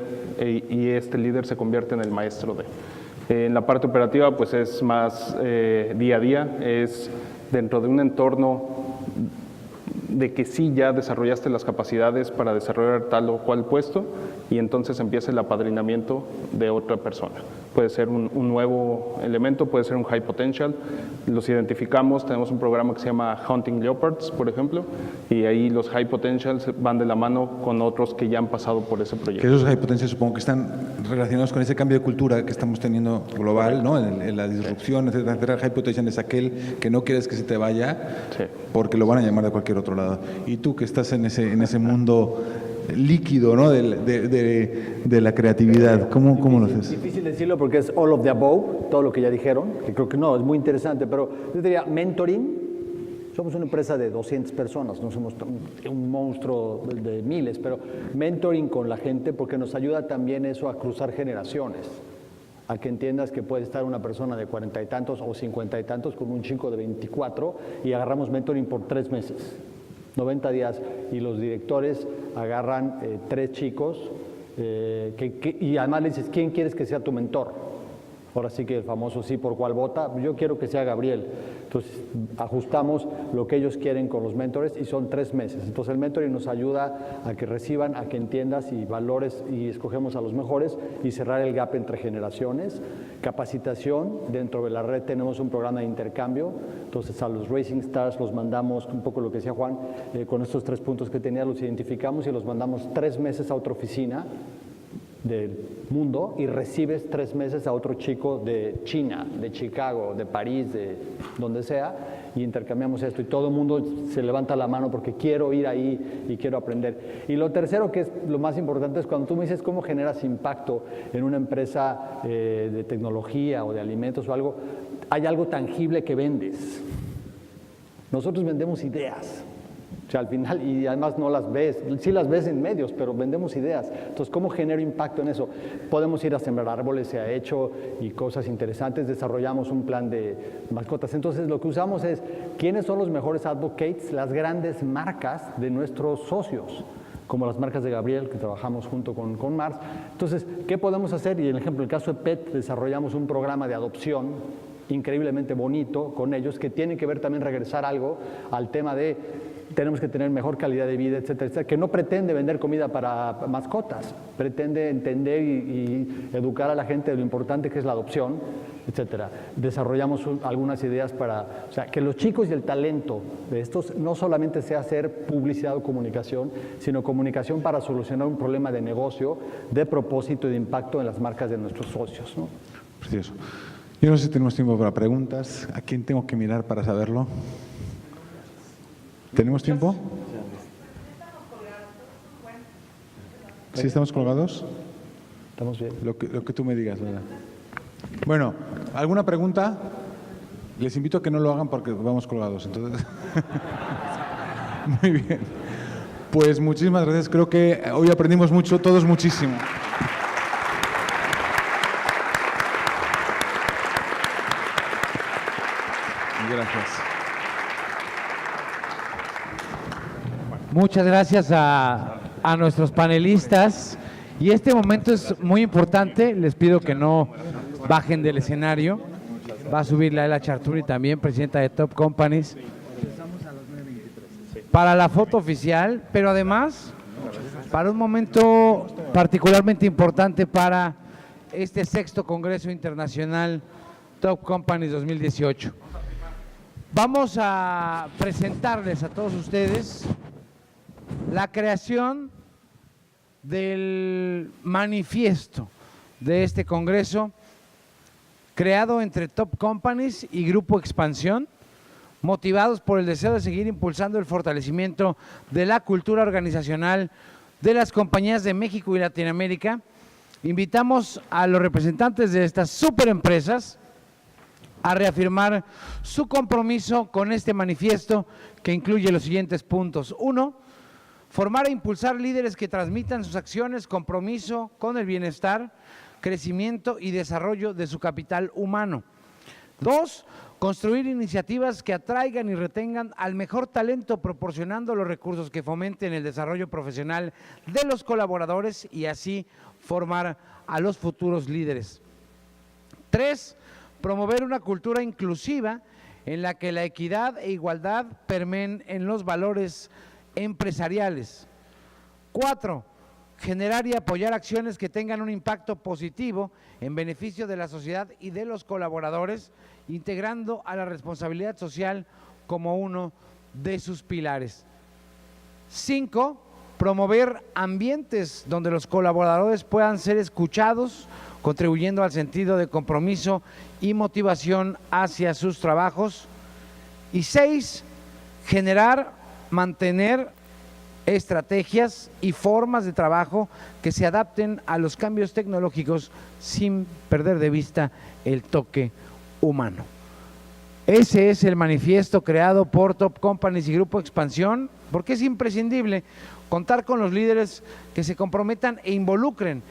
y este líder se convierte en el maestro de. En la parte operativa, pues es más día a día, es dentro de un entorno de que sí ya desarrollaste las capacidades para desarrollar tal o cual puesto, y entonces empieza el apadrinamiento de otra persona. Puede ser un nuevo elemento, puede ser un high potential. Los identificamos, tenemos un programa que se llama Hunting Leopards, por ejemplo, y ahí los high potentials van de la mano con otros que ya han pasado por ese proyecto. Que esos high potentials supongo que están relacionados con ese cambio de cultura que estamos teniendo global, ¿no? En la disrupción, etcétera, etcétera. High potential es aquel que no quieres que se te vaya, sí, porque lo van a llamar de cualquier otro lado. Y tú que estás en ese mundo líquido, ¿no? de la creatividad. ¿Cómo lo haces? Es difícil decirlo porque es all of the above, todo lo que ya dijeron, que creo que no, es muy interesante, pero yo diría mentoring. Somos una empresa de 200 personas, no somos un monstruo de miles, pero mentoring con la gente, porque nos ayuda también eso a cruzar generaciones, a que entiendas que puede estar una persona de 40 y tantos o 50 y tantos con un chico de 24 y agarramos mentoring por 3 meses. 90 días, y los directores agarran 3 chicos y además le dices, ¿quién quieres que sea tu mentor? Ahora sí que el famoso sí por cuál vota, yo quiero que sea Gabriel. Entonces ajustamos lo que ellos quieren con los mentores y son 3 meses. Entonces el mentoring nos ayuda a que reciban, a que entiendas y valores, y escogemos a los mejores y cerrar el gap entre generaciones. Capacitación, dentro de la red tenemos un programa de intercambio, entonces a los Rising Stars los mandamos, un poco lo que decía Juan, con estos 3 puntos que tenía, los identificamos y los mandamos 3 meses a otra oficina del mundo y recibes 3 meses a otro chico de China, de Chicago, de París, de donde sea, y intercambiamos esto y todo el mundo se levanta la mano porque quiero ir ahí y quiero aprender. Y lo tercero, que es lo más importante, es cuando tú me dices cómo generas impacto en una empresa de tecnología o de alimentos o algo, hay algo tangible que vendes. Nosotros vendemos ideas. O sea, al final, y además no las ves, sí las ves en medios, pero vendemos ideas. Entonces, ¿cómo genero impacto en eso? Podemos ir a sembrar árboles, se ha hecho, y cosas interesantes. Desarrollamos un plan de mascotas. Entonces, lo que usamos es, ¿quiénes son los mejores advocates? Las grandes marcas de nuestros socios, como las marcas de Gabriel, que trabajamos junto con Mars. Entonces, ¿qué podemos hacer? Y, en ejemplo, el caso de PET, desarrollamos un programa de adopción increíblemente bonito con ellos, que tiene que ver también regresar algo al tema de tenemos que tener mejor calidad de vida, etcétera, etcétera, que no pretende vender comida para mascotas, pretende entender y educar a la gente de lo importante que es la adopción, etcétera. Desarrollamos algunas ideas para, o sea, que los chicos y el talento de estos no solamente sea hacer publicidad o comunicación, sino comunicación para solucionar un problema de negocio, de propósito y de impacto en las marcas de nuestros socios, ¿no? Precioso. Yo no sé si tenemos tiempo para preguntas. ¿A quién tengo que mirar para saberlo? ¿Tenemos tiempo? ¿Sí estamos colgados? Estamos bien. Lo que tú me digas, ¿verdad? Bueno, ¿alguna pregunta? Les invito a que no lo hagan porque vamos colgados. Entonces. Muy bien. Pues muchísimas gracias. Creo que hoy aprendimos mucho, todos muchísimo. Gracias. Muchas gracias a nuestros panelistas. Y este momento es muy importante. Les pido que no bajen del escenario. Va a subir Laila Charturi también, presidenta de Top Companies, para la foto oficial, pero además para un momento particularmente importante para este 6º Congreso Internacional Top Companies 2018. Vamos a presentarles a todos ustedes la creación del manifiesto de este congreso, creado entre Top Companies y Grupo Expansión, motivados por el deseo de seguir impulsando el fortalecimiento de la cultura organizacional de las compañías de México y Latinoamérica. Invitamos a los representantes de estas superempresas a reafirmar su compromiso con este manifiesto, que incluye los siguientes puntos. 1. Formar e impulsar líderes que transmitan sus acciones compromiso con el bienestar, crecimiento y desarrollo de su capital humano. 2. Construir iniciativas que atraigan y retengan al mejor talento, proporcionando los recursos que fomenten el desarrollo profesional de los colaboradores y así formar a los futuros líderes. 3. Promover una cultura inclusiva en la que la equidad e igualdad permeen en los valores empresariales. 4. Generar y apoyar acciones que tengan un impacto positivo en beneficio de la sociedad y de los colaboradores, integrando a la responsabilidad social como uno de sus pilares. 5. Promover ambientes donde los colaboradores puedan ser escuchados, contribuyendo al sentido de compromiso y motivación hacia sus trabajos. Y 6. Generar, mantener estrategias y formas de trabajo que se adapten a los cambios tecnológicos sin perder de vista el toque humano. Ese es el manifiesto creado por Top Companies y Grupo Expansión, porque es imprescindible contar con los líderes que se comprometan e involucren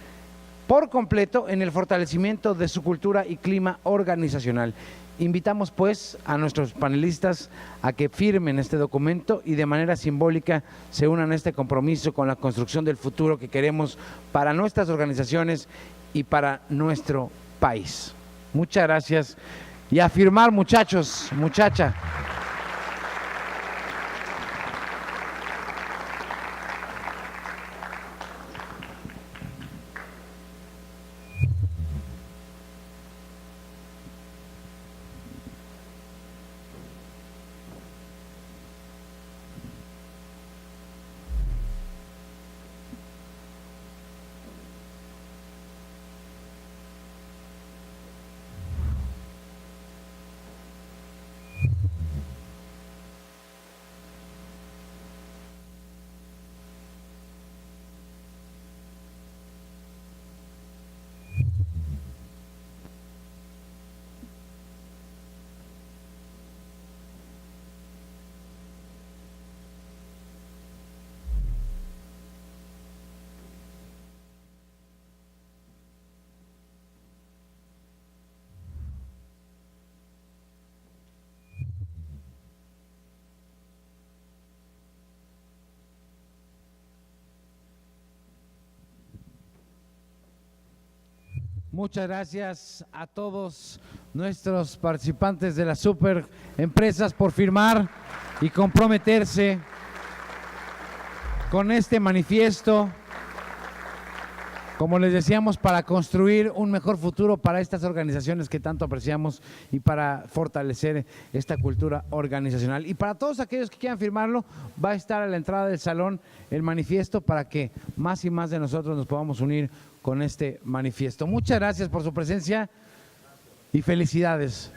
por completo en el fortalecimiento de su cultura y clima organizacional. Invitamos pues a nuestros panelistas a que firmen este documento y de manera simbólica se unan a este compromiso con la construcción del futuro que queremos para nuestras organizaciones y para nuestro país. Muchas gracias y a firmar, muchachos, muchacha. Muchas gracias a todos nuestros participantes de las super empresas por firmar y comprometerse con este manifiesto, como les decíamos, para construir un mejor futuro para estas organizaciones que tanto apreciamos y para fortalecer esta cultura organizacional. Y para todos aquellos que quieran firmarlo, va a estar a la entrada del salón el manifiesto para que más y más de nosotros nos podamos unir con este manifiesto. Muchas gracias por su presencia y felicidades.